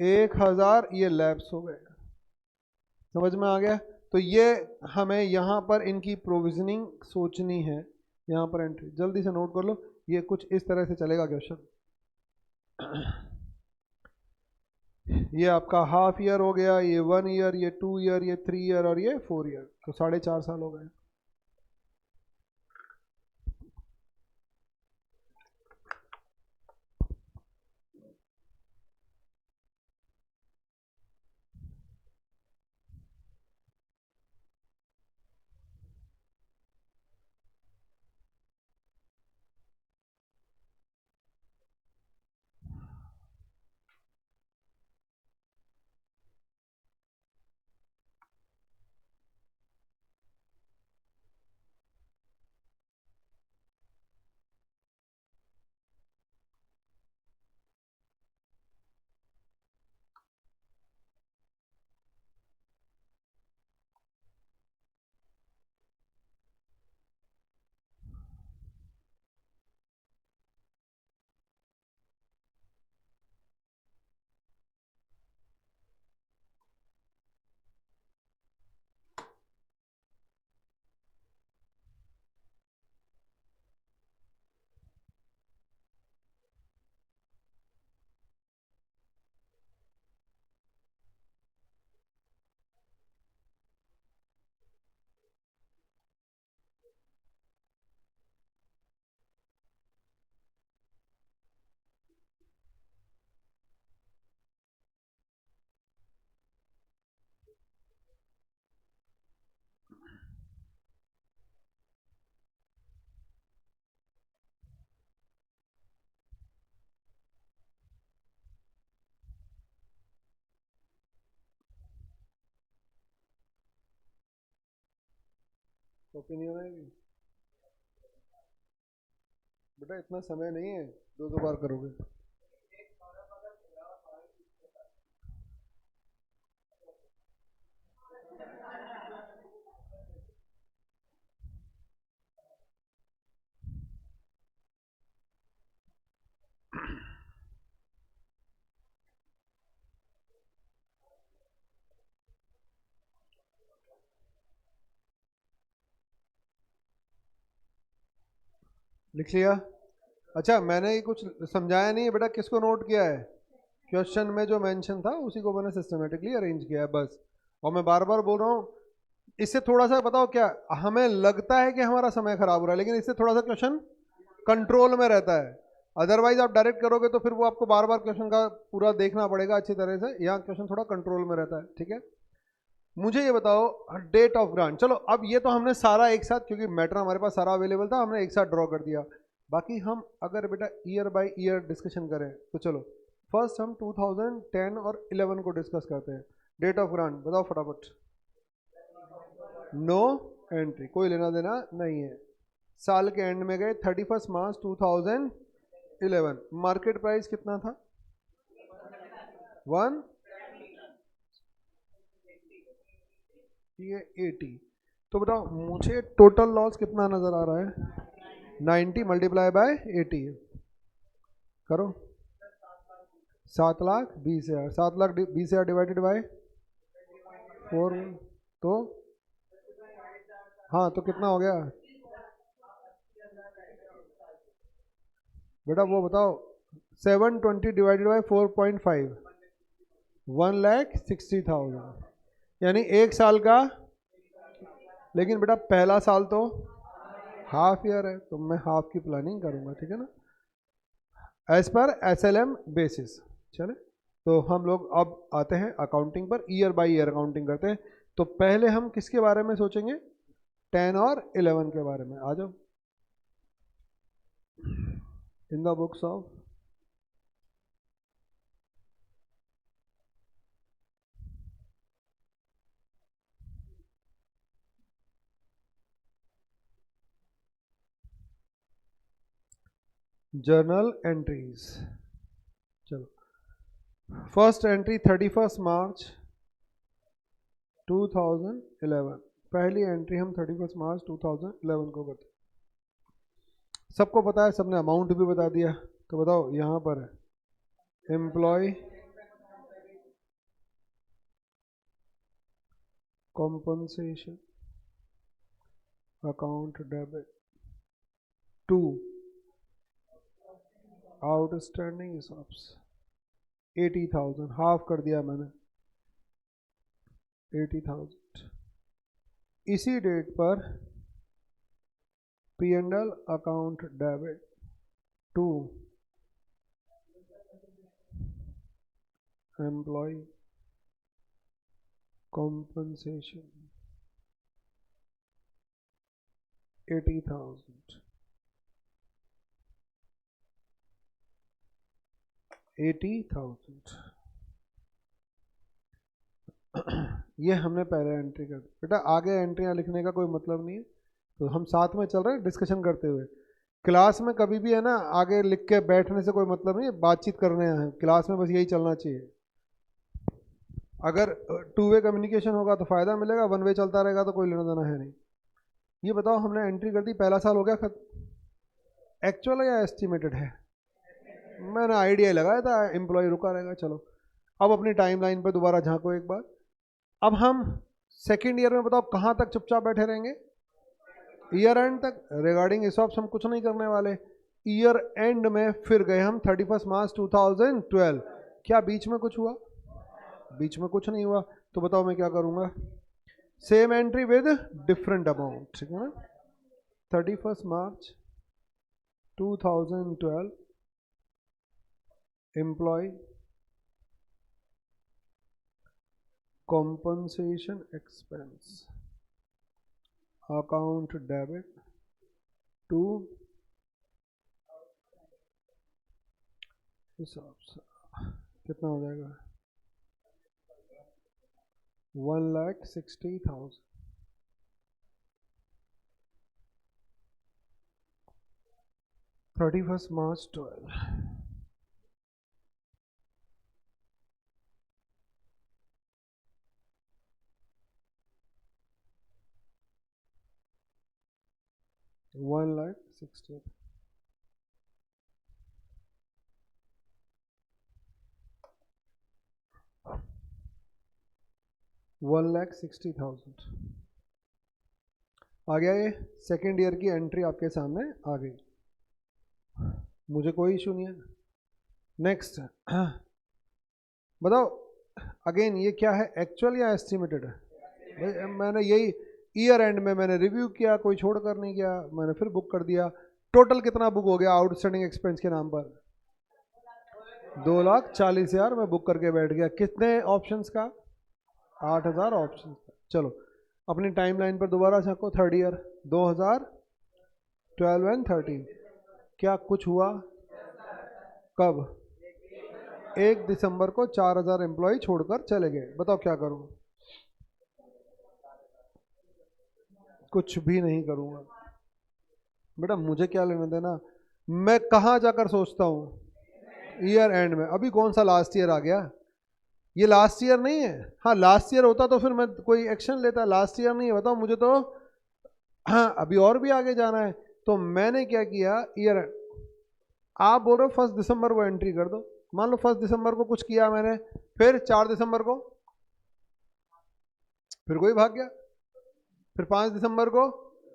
1,000 ये लैप्स हो गए। समझ में आ गया? तो ये हमें यहाँ पर इनकी प्रोविजनिंग सोचनी है। यहाँ पर एंट्री जल्दी से नोट कर लो, ये कुछ इस तरह से चलेगा क्वेश्चन। ये आपका हाफ ईयर हो गया, ये 1 ईयर, ये 2 ईयर, ये 3 ईयर और ये 4 ईयर, तो 4.5 साल हो गए। ओपिनियन है बेटा, इतना समय नहीं है, दो दो बार करोगे। लिख लिया? अच्छा, मैंने ये कुछ समझाया नहीं है बेटा, किसको नोट किया है? क्वेश्चन में जो मेंशन था उसी को मैंने सिस्टमेटिकली अरेंज किया है बस। और मैं बार बार बोल रहा हूँ, इससे थोड़ा सा बताओ, क्या हमें लगता है कि हमारा समय खराब हो रहा है, लेकिन इससे थोड़ा सा क्वेश्चन कंट्रोल में रहता है। अदरवाइज आप डायरेक्ट करोगे तो फिर वो आपको बार बार क्वेश्चन का पूरा देखना पड़ेगा अच्छी तरह से। यहाँ क्वेश्चन थोड़ा कंट्रोल में रहता है, ठीक है। मुझे ये बताओ, डेट ऑफ ग्रांट, चलो अब ये तो हमने सारा एक साथ, क्योंकि मैटर हमारे पास सारा अवेलेबल था, हमने एक साथ ड्रॉ कर दिया। बाकी हम अगर बेटा ईयर बाय ईयर डिस्कशन करें तो चलो फर्स्ट हम 2010 और 11 को डिस्कस करते हैं। डेट ऑफ ग्रांट बताओ फटाफट। नो एंट्री, कोई लेना देना नहीं है। साल के एंड में गए 31 मार्च 2011, मार्केट प्राइस कितना था? 1, ये 80। तो बताओ मुझे टोटल लॉस कितना नजर आ रहा है? 90 मल्टीप्लाई बाय 80, करो। 7,20,000, 7,20,000 डिवाइडेड बाय 4, तो हाँ, तो कितना हो गया बेटा वो बताओ? 720 डिवाइडेड बाय 4.5, 1,60,000, यानी एक साल का। लेकिन बेटा पहला साल तो हाफ ईयर है, तो मैं हाफ की प्लानिंग करूंगा, ठीक है ना, एज पर SLM बेसिस। चले, तो हम लोग अब आते हैं अकाउंटिंग पर, ईयर बाय ईयर अकाउंटिंग करते हैं। तो पहले हम किसके बारे में सोचेंगे? 10 और 11 के बारे में। आ जाओ in the books of journal entries. चलो फर्स्ट एंट्री 31 मार्च 2011, पहली एंट्री हम 31 मार्च 2011 को करते। सबको पता है, सबने अमाउंट भी बता दिया। तो बताओ यहाँ पर employ compensation account debit to outstanding हिसाब्स 80,000, हाफ कर दिया मैंने 80,000। इसी डेट पर P&L account debit to employ compensation 80,000, 80,000। ये हमने पहले एंट्री कर दी बेटा। आगे एंट्रियां लिखने का कोई मतलब नहीं है, तो हम साथ में चल रहे हैं डिस्कशन करते हुए। क्लास में कभी भी है ना, आगे लिख के बैठने से कोई मतलब नहीं है, बातचीत करने हैं क्लास में, बस यही चलना चाहिए। अगर 2 वे कम्युनिकेशन होगा तो फायदा मिलेगा, 1 वे चलता रहेगा तो कोई लेना देना है नहीं। ये बताओ, हमने एंट्री कर दी, पहला साल हो गया खत्म। एक्चुअल है या एस्टिमेटेड है? मैंने आइडिया लगाया था एम्प्लॉय रुका रहेगा। चलो अब अपनी टाइमलाइन पर दोबारा झांको एक बार। अब हम सेकेंड ईयर में बताओ कहाँ तक चुपचाप बैठे रहेंगे? ईयर एंड तक। रिगार्डिंग हिसाब से हम कुछ नहीं करने वाले। ईयर एंड में फिर गए हम 31 मार्च 2012। क्या बीच में कुछ हुआ? बीच में कुछ नहीं हुआ। तो बताओ मैं क्या करूंगा? Same entry with different amount, ठीक है ना। 31 मार्च 2012 employ compensation expense account debit to हिसाब से कितना हो जाएगा? 1,60,000। 31 March 12। $1,60,000। 1,60,000 आ गया। ये सेकेंड ईयर की एंट्री आपके सामने आ गई, मुझे कोई इशू नहीं है। नेक्स्ट बताओ, अगेन ये क्या है, एक्चुअल या एस्टिमेटेड है? मैंने यही ईयर एंड में मैंने रिव्यू किया, कोई छोड़कर नहीं किया, मैंने फिर बुक कर दिया। टोटल कितना बुक हो गया आउटस्टैंडिंग एक्सपेंस के नाम पर? 2,40,000 मैं बुक करके बैठ गया। कितने ऑप्शंस का? 8,000 ऑप्शन। चलो अपनी टाइमलाइन पर दोबारा झांको। थर्ड ईयर 2012 एंड 13, क्या कुछ हुआ? कब? 1 दिसंबर को 4,000 एम्प्लॉय छोड़कर चले गए। बताओ क्या करूं? कुछ भी नहीं करूंगा बेटा, मुझे क्या लेना देना। मैं कहां जाकर सोचता हूं? ईयर एंड में। अभी कौन सा लास्ट ईयर आ गया? ये लास्ट ईयर नहीं है। हाँ लास्ट ईयर होता तो फिर मैं कोई एक्शन लेता, लास्ट ईयर नहीं है। बताओ मुझे तो, हाँ अभी और भी आगे जाना है। तो मैंने क्या किया, ईयर, आप बोल रहे हो 1 दिसंबर को एंट्री कर दो। मान लो 1 दिसंबर को कुछ किया मैंने, फिर 4 दिसंबर को फिर कोई भाग गया, फिर 5 दिसंबर को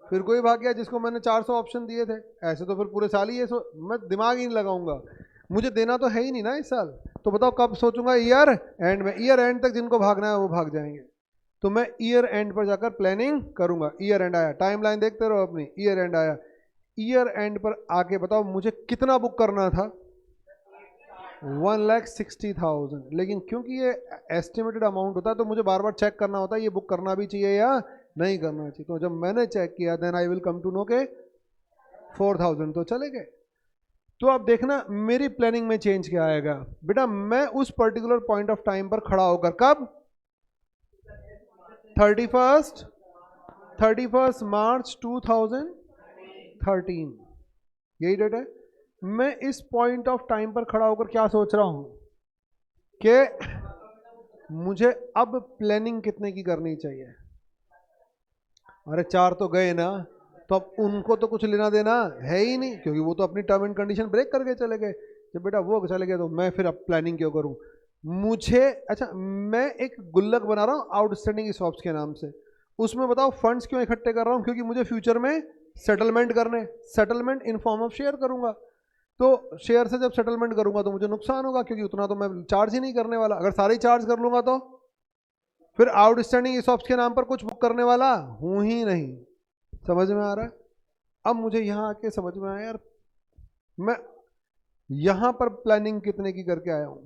फिर कोई भाग गया जिसको मैंने 400 ऑप्शन दिए थे। ऐसे तो फिर पूरे साल ही ये मैं दिमाग ही नहीं लगाऊंगा, मुझे देना तो है ही नहीं ना इस साल। तो बताओ कब सोचूंगा? ईयर एंड में। ईयर एंड तक जिनको भागना है वो भाग जाएंगे, तो मैं ईयर एंड पर जाकर प्लानिंग करूंगा। ईयर एंड आया, टाइमलाइन देखते रहो अपनी, ईयर एंड आया। ईयर एंड पर आके बताओ मुझे कितना बुक करना था? 1,60,000। लेकिन क्योंकि ये एस्टिमेटेड अमाउंट होता है तो मुझे बार बार चेक करना होता है ये बुक करना भी चाहिए या नहीं करना चाहिए। तो जब मैंने चेक किया then I will come to know के 4,000 तो चले गए। तो आप देखना मेरी प्लानिंग में चेंज क्या आएगा बेटा। मैं उस पर्टिकुलर पॉइंट ऑफ टाइम पर खड़ा होकर, कब? 31 मार्च 2013, यही डेट है। मैं इस पॉइंट ऑफ टाइम पर खड़ा होकर क्या सोच रहा हूं कि मुझे अब प्लानिंग कितने की करनी चाहिए। अरे 4 तो गए ना, तो अब उनको तो कुछ लेना देना है ही नहीं, क्योंकि वो तो अपनी टर्म एंड कंडीशन ब्रेक करके चले गए। जब बेटा वो चले गए तो मैं फिर अब प्लानिंग क्यों करूं? मुझे, अच्छा मैं एक गुल्लक बना रहा हूं आउटस्टैंडिंग स्टॉक्स के नाम से, उसमें बताओ फंड्स क्यों इकट्ठे कर रहा हूं? क्योंकि मुझे फ्यूचर में सेटलमेंट करने, settlement in form of share करूंगा। तो शेयर से जब सेटलमेंट करूंगा तो मुझे नुकसान होगा, क्योंकि उतना तो मैं चार्ज ही नहीं करने वाला। अगर सारे चार्ज कर लूंगा तो फिर आउटस्टैंडिंग स्टॉक्स के नाम पर कुछ बुक करने वाला हूं ही नहीं। समझ में आ रहा है? अब मुझे यहां आके समझ में आया यार, मैं यहां पर प्लानिंग कितने की करके आया हूं?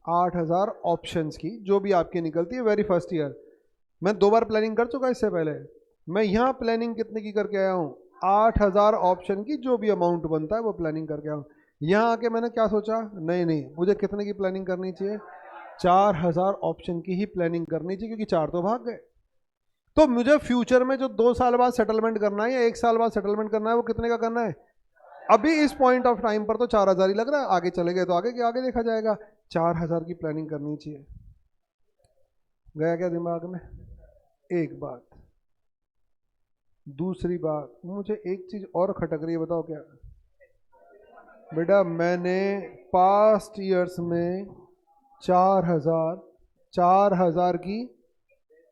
8,000 ऑप्शंस की, जो भी आपकी निकलती है वेरी फर्स्ट ईयर। मैं 2 बार प्लानिंग कर चुका इससे पहले। मैं यहां प्लानिंग कितने की करके आया हूं? 8,000 ऑप्शन की, जो भी अमाउंट बनता है वो प्लानिंग करके आया हूं। यहां आके मैंने क्या सोचा, नहीं नहीं मुझे कितने की प्लानिंग करनी चाहिए? 4,000 ऑप्शन की ही प्लानिंग करनी चाहिए, क्योंकि 4 तो भाग गए। तो मुझे फ्यूचर में जो 2 साल बाद सेटलमेंट करना है या 1 साल बाद सेटलमेंट करना है, वो कितने का करना है? अभी इस पॉइंट ऑफ टाइम पर तो 4,000 ही लग रहा है, आगे चले गए तो आगे आगे देखा जाएगा। 4,000 की प्लानिंग करनी चाहिए। गया क्या दिमाग में? एक बात। दूसरी बात, मुझे एक चीज और खटक रही है, बताओ क्या? बेटा मैंने पास्ट ईयर्स में 4,000 की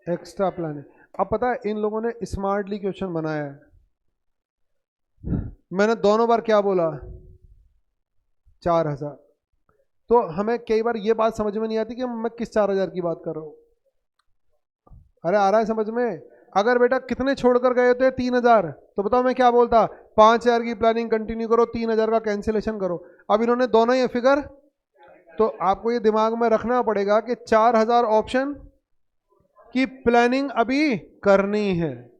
एक्स्ट्रा प्लानिंग। अब पता है इन लोगों ने स्मार्टली क्वेश्चन बनाया है। मैंने दोनों बार क्या बोला? 4,000। तो हमें कई बार ये बात समझ में नहीं आती कि मैं किस 4,000 की बात कर रहा हूं। अरे आ रहा है समझ में? अगर बेटा कितने छोड़कर गए थे? 3,000। तो बताओ मैं क्या बोलता? 5,000 की प्लानिंग कंटिन्यू करो, 3,000 का कैंसिलेशन करो। अब इन्होंने दोनों ही फिगर, तो आपको ये दिमाग में रखना पड़ेगा कि 4,000 ऑप्शन की प्लानिंग अभी करनी है।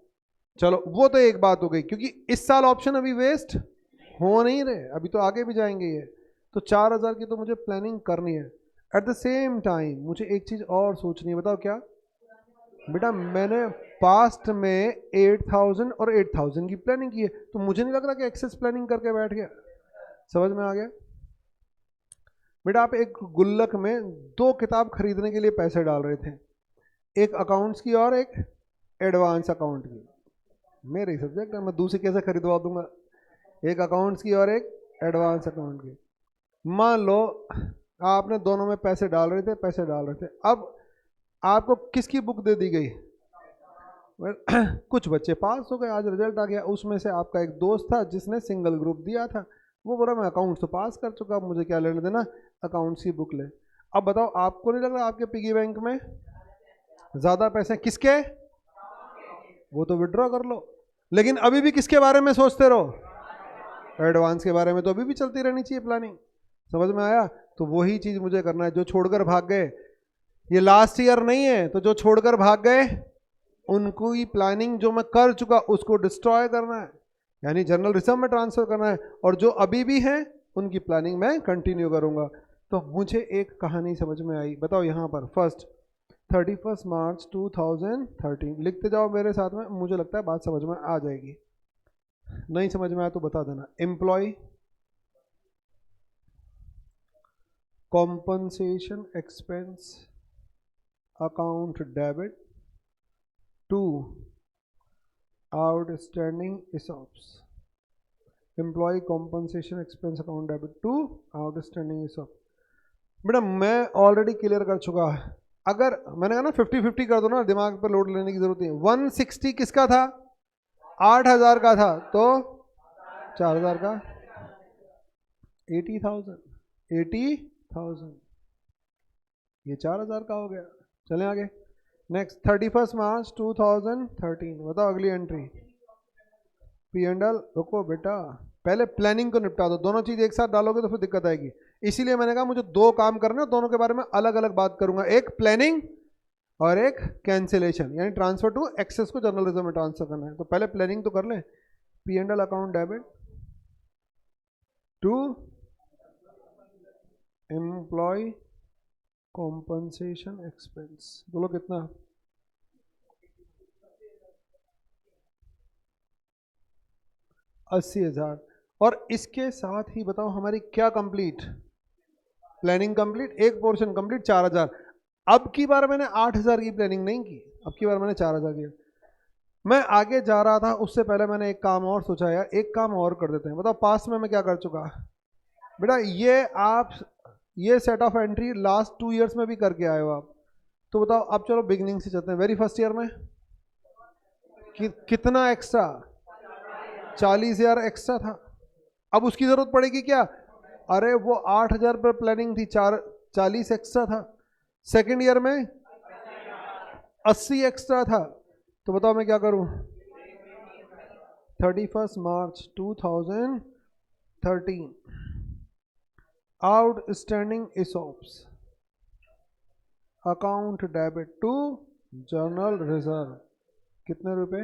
चलो वो तो एक बात हो गई, क्योंकि इस साल ऑप्शन अभी वेस्ट हो नहीं रहे, अभी तो आगे भी जाएंगे ये। तो 4,000 की तो मुझे प्लानिंग करनी है। एट द सेम टाइम मुझे एक चीज और सोचनी है, बताओ क्या? बेटा मैंने पास्ट में 8,000 और 8,000 की प्लानिंग की है, तो मुझे नहीं लग रहा कि एक्सेस प्लानिंग करके बैठ गया। समझ में आ गया? बेटा आप एक गुल्लक में 2 किताब खरीदने के लिए पैसे डाल रहे थे, एक अकाउंट्स की और एक एडवांस अकाउंट की। मेरे सब्जेक्ट है, मैं दूसरी कैसे खरीदवा दूंगा? एक अकाउंट्स की और एक एडवांस अकाउंट की। मान लो आपने दोनों में पैसे डाल रहे थे, अब आपको किसकी बुक दे दी गई? कुछ बच्चे पास हो गए, आज रिजल्ट आ गया, उसमें से आपका एक दोस्त था जिसने सिंगल ग्रुप दिया था, वो बोला मैं अकाउंट्स तो पास कर चुका, अब मुझे क्या लेने देना, अकाउंट्स की बुक ले। अब बताओ आपको नहीं लग रहा आपके पिगी बैंक में ज़्यादा पैसे किसके? वो तो विड्रॉ कर लो, लेकिन अभी भी किसके बारे में सोचते रहो? एडवांस के बारे में। तो अभी भी चलती रहनी चाहिए प्लानिंग। समझ में आया? तो वही चीज़ मुझे करना है। जो छोड़कर भाग गए, ये लास्ट ईयर नहीं है, तो जो छोड़कर भाग गए उनको ही प्लानिंग जो मैं कर चुका उसको डिस्ट्रॉय करना है, यानी जनरल रिजर्व में ट्रांसफर करना है, और जो अभी भी हैं उनकी प्लानिंग मैं कंटिन्यू करूंगा। तो मुझे एक कहानी समझ में आई, बताओ यहाँ पर फर्स्ट 31 मार्च 2013 लिखते जाओ मेरे साथ में, मुझे लगता है बात समझ में आ जाएगी। नहीं समझ में आया तो बता देना। Employ compensation expense account debit to outstanding ESOPs। Employ compensation expense account debit to outstanding ESOP। बेटा मैं ऑलरेडी क्लियर कर चुका है, अगर मैंने कहा ना 50-50 कर दो ना, दिमाग पर लोड लेने की जरूरत नहीं। 160 किसका था? 8,000 का था, तो 4,000 का 80,000 ये 4,000 का हो गया। चलें आगे। नेक्स्ट 31 मार्च 2013, बताओ अगली एंट्री। P&L। रुको बेटा, पहले प्लानिंग को निपटा दो, दोनों चीज एक साथ डालोगे तो फिर दिक्कत आएगी। इसीलिए मैंने कहा मुझे 2 काम करने, दोनों के बारे में अलग अलग बात करूंगा, एक प्लानिंग और एक कैंसिलेशन, यानी ट्रांसफर टू एक्सेस को जनरल रिजर्व में ट्रांसफर करना है। तो पहले प्लानिंग तो कर ले। P&L account debit to employ compensation expense, बोलो कितना? 80,000। और इसके साथ ही बताओ हमारी क्या कंप्लीट? प्लानिंग कंप्लीट, एक पोर्शन कंप्लीट, 4,000। अब की बार मैंने 8,000 की प्लानिंग नहीं की, अब की बार मैंने 4,000 की। मैं आगे जा रहा था, उससे पहले मैंने एक काम और सोचा, यार एक काम और कर देते हैं। बताओ पास्ट में मैं क्या कर चुका? बेटा ये set of entry last 2 years में भी करके आए हो आप, तो बताओ अब चलो बिगिनिंग से चलते हैं। वेरी फर्स्ट ईयर में कितना एक्स्ट्रा? 40,000 एक्स्ट्रा था। अब उसकी जरूरत पड़ेगी क्या? अरे वो 8,000 पर प्लानिंग थी, 40 एक्स्ट्रा था। सेकेंड ईयर में 80 एक्स्ट्रा था, तो बताओ मैं क्या करूं? 31 March 2013 outstanding ESOPs account debit to general reserve, कितने रुपए?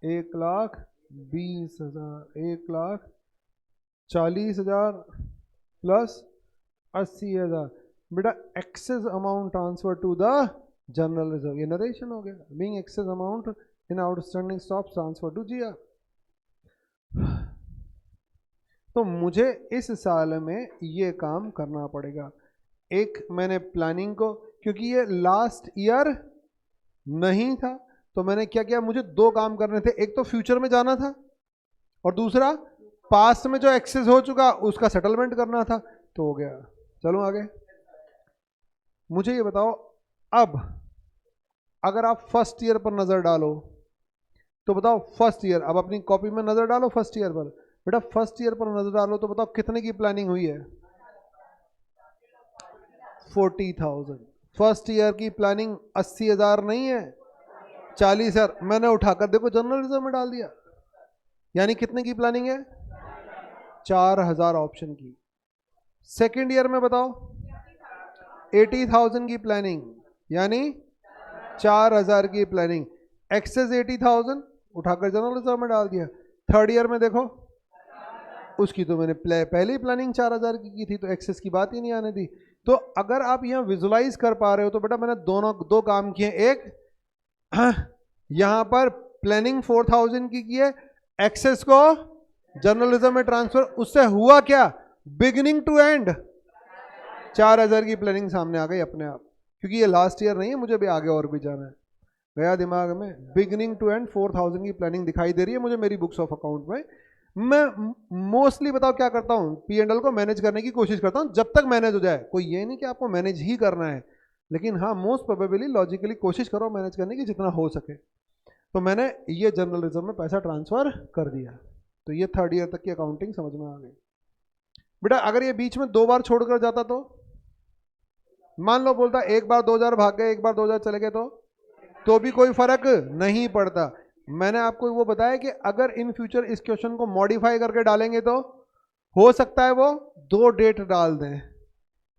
1,20,000, 1,40,000 प्लस 80,000। बेटा excess amount transfer to the general reserve, ये नरेशन हो गया। Being excess amount in outstanding stock transfer to GR। तो मुझे इस साल में ये काम करना पड़ेगा। एक मैंने प्लानिंग को, क्योंकि ये लास्ट ईयर नहीं था, तो मैंने क्या किया, मुझे 2 काम करने थे। एक तो फ्यूचर में जाना था और दूसरा पास्ट में जो एक्सेस हो चुका उसका सेटलमेंट करना था, तो हो गया। चलो आगे। मुझे ये बताओ, अब अगर आप फर्स्ट ईयर पर नजर डालो तो बताओ फर्स्ट ईयर, अब अपनी कॉपी में नजर डालो फर्स्ट ईयर पर। बेटा फर्स्ट ईयर पर नजर डालो तो बताओ कितने की प्लानिंग हुई है? 40,000। फर्स्ट ईयर की प्लानिंग 80,000 नहीं है, 40,000। मैंने उठाकर देखो जनरल रिजर्व में डाल दिया, यानी कितने की प्लानिंग है? 4,000 ऑप्शन की। सेकेंड ईयर में बताओ 80,000 की प्लानिंग, यानी 4,000 की प्लानिंग, एक्सेस 80,000 उठाकर जनरल रिजर्व में डाल दिया। थर्ड ईयर में देखो, उसकी तो मैंने पहले ही प्लानिंग 4,000 की थी, तो एक्सेस की बात ही नहीं आने दी। तो अगर आप यहाँ विजुलाइज कर पा रहे हो तो बेटा मैंने दो काम किए। एक यहां पर प्लानिंग 4000 की है, एक्सेस को जर्नलिज्म में ट्रांसफर, उससे हुआ क्या, बिगिनिंग टू एंड 4000 की प्लानिंग सामने आ गई अपने आप, क्योंकि ये लास्ट ईयर नहीं है, मुझे भी आगे और भी जाना है। गया दिमाग में, बिगिनिंग टू एंड 4000 की प्लानिंग दिखाई दे रही है मुझे मेरी बुक्स ऑफ अकाउंट में। मैं मोस्टली बताओ क्या करता हूँ, P&L को मैनेज करने की कोशिश करता हूँ जब तक मैनेज हो जाए। कोई ये नहीं कि आपको मैनेज ही करना है, लेकिन हाँ मोस्ट प्रोबेबली लॉजिकली कोशिश करो मैनेज करने की जितना हो सके। तो मैंने ये जर्नलिज्म में पैसा ट्रांसफर कर दिया, तो ये 3rd ईयर तक की अकाउंटिंग समझ में आ गई। बेटा अगर ये बीच में 2 बार छोड़कर जाता तो मान लो बोलता 1 बार 2000 भाग गए, 1 बार 2000 चले गए तो भी कोई फर्क नहीं पड़ता। मैंने आपको वो बताया कि अगर इन फ्यूचर इस क्वेश्चन को मॉडिफाई करके डालेंगे तो हो सकता है वो 2 डेट डाल दें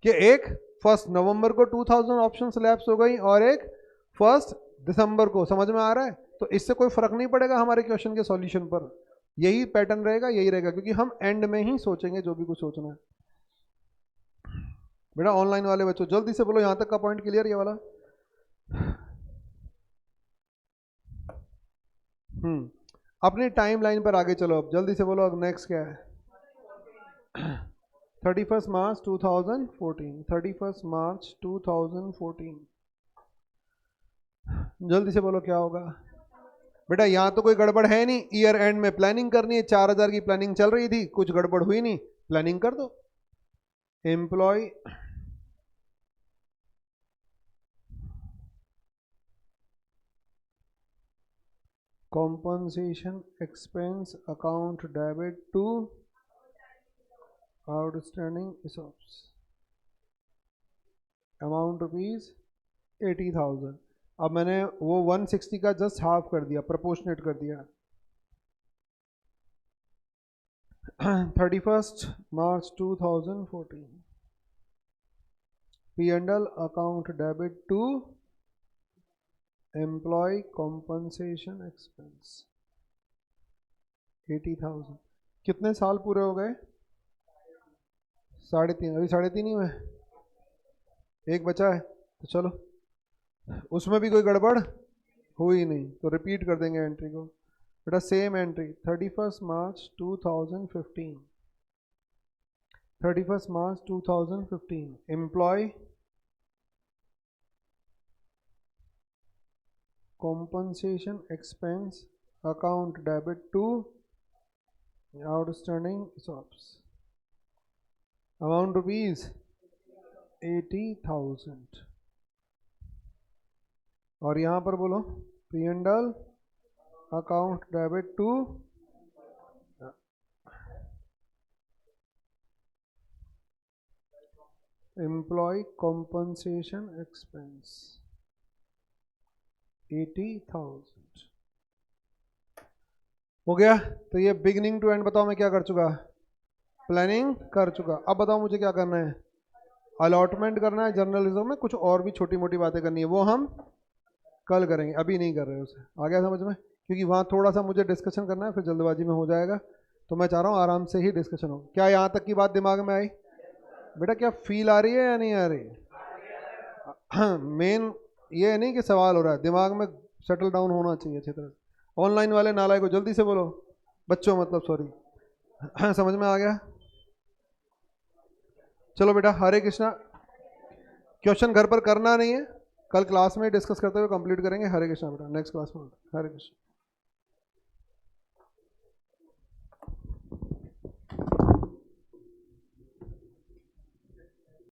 कि एक 1 नवंबर को 2000 ऑप्शंस लैप्स हो गई और एक 1 दिसंबर को। समझ में आ रहा है? तो इससे कोई फर्क नहीं पड़ेगा हमारे क्वेश्चन के सॉल्यूशन पर, यही पैटर्न रहेगा, यही रहेगा, क्योंकि हम एंड में ही सोचेंगे जो भी कुछ सोचना है। बेटा ऑनलाइन वाले बच्चों जल्दी से बोलो, यहां तक का पॉइंट क्लियर ये वाला? अपनी टाइम लाइन पर आगे चलो, अब जल्दी से बोलो अब नेक्स्ट क्या है। 31 मार्च 2014, 31 मार्च 2014, जल्दी से बोलो क्या होगा। बेटा यहां तो कोई गड़बड़ है नहीं, ईयर एंड में प्लानिंग करनी है, 4000 की प्लानिंग चल रही थी, कुछ गड़बड़ हुई नहीं, प्लानिंग कर दो। Employ compensation expense account debit to outstanding ESOPs amount rupees 80,000। अब मैंने वो 160 का जस्ट हाफ कर दिया, प्रोपोर्शनेट कर दिया। 31 March 2014 P&L account debit to employ compensation expense 80,000। कितने साल पूरे हो गए? 3.5। अभी 3.5 ही हुए, एक बचा है, तो चलो उसमें भी कोई गड़बड़ हुई नहीं तो रिपीट कर देंगे एंट्री को। बेटा same entry 31 March 2015, 31 March 2015 employ compensation expense account debit to outstanding ESOPs amount rupees 80,000। और यहां पर बोलो P&L account debit to employee compensation expense 80,000 हो गया। तो ये बिगिनिंग टू एंड बताओ मैं क्या कर चुका, प्लानिंग कर चुका। अब बताओ मुझे क्या करना है, अलॉटमेंट करना है जर्नलिज्म में, कुछ और भी छोटी मोटी बातें करनी है, वो हम कल करेंगे, अभी नहीं कर रहे उसे। आ गया समझ में? क्योंकि वहाँ थोड़ा सा मुझे डिस्कशन करना है, फिर जल्दबाजी में हो जाएगा, तो मैं चाह रहा हूँ आराम से ही डिस्कशन हो। क्या यहाँ तक की बात दिमाग में आई? बेटा क्या फील आ रही है या नहीं आ रही? मेन ये नहीं कि सवाल हो रहा है, दिमाग में सेटल डाउन होना चाहिए अच्छी तरह से। ऑनलाइन वाले नालायक को जल्दी से बोलो, बच्चों मतलब सॉरी। समझ में आ गया? चलो बेटा हरे कृष्णा। क्वेश्चन घर पर करना नहीं है, कल क्लास में डिस्कस करते हुए कंप्लीट करेंगे। हरे कृष्णा बेटा, नेक्स्ट क्लास में हरे कृष्णा।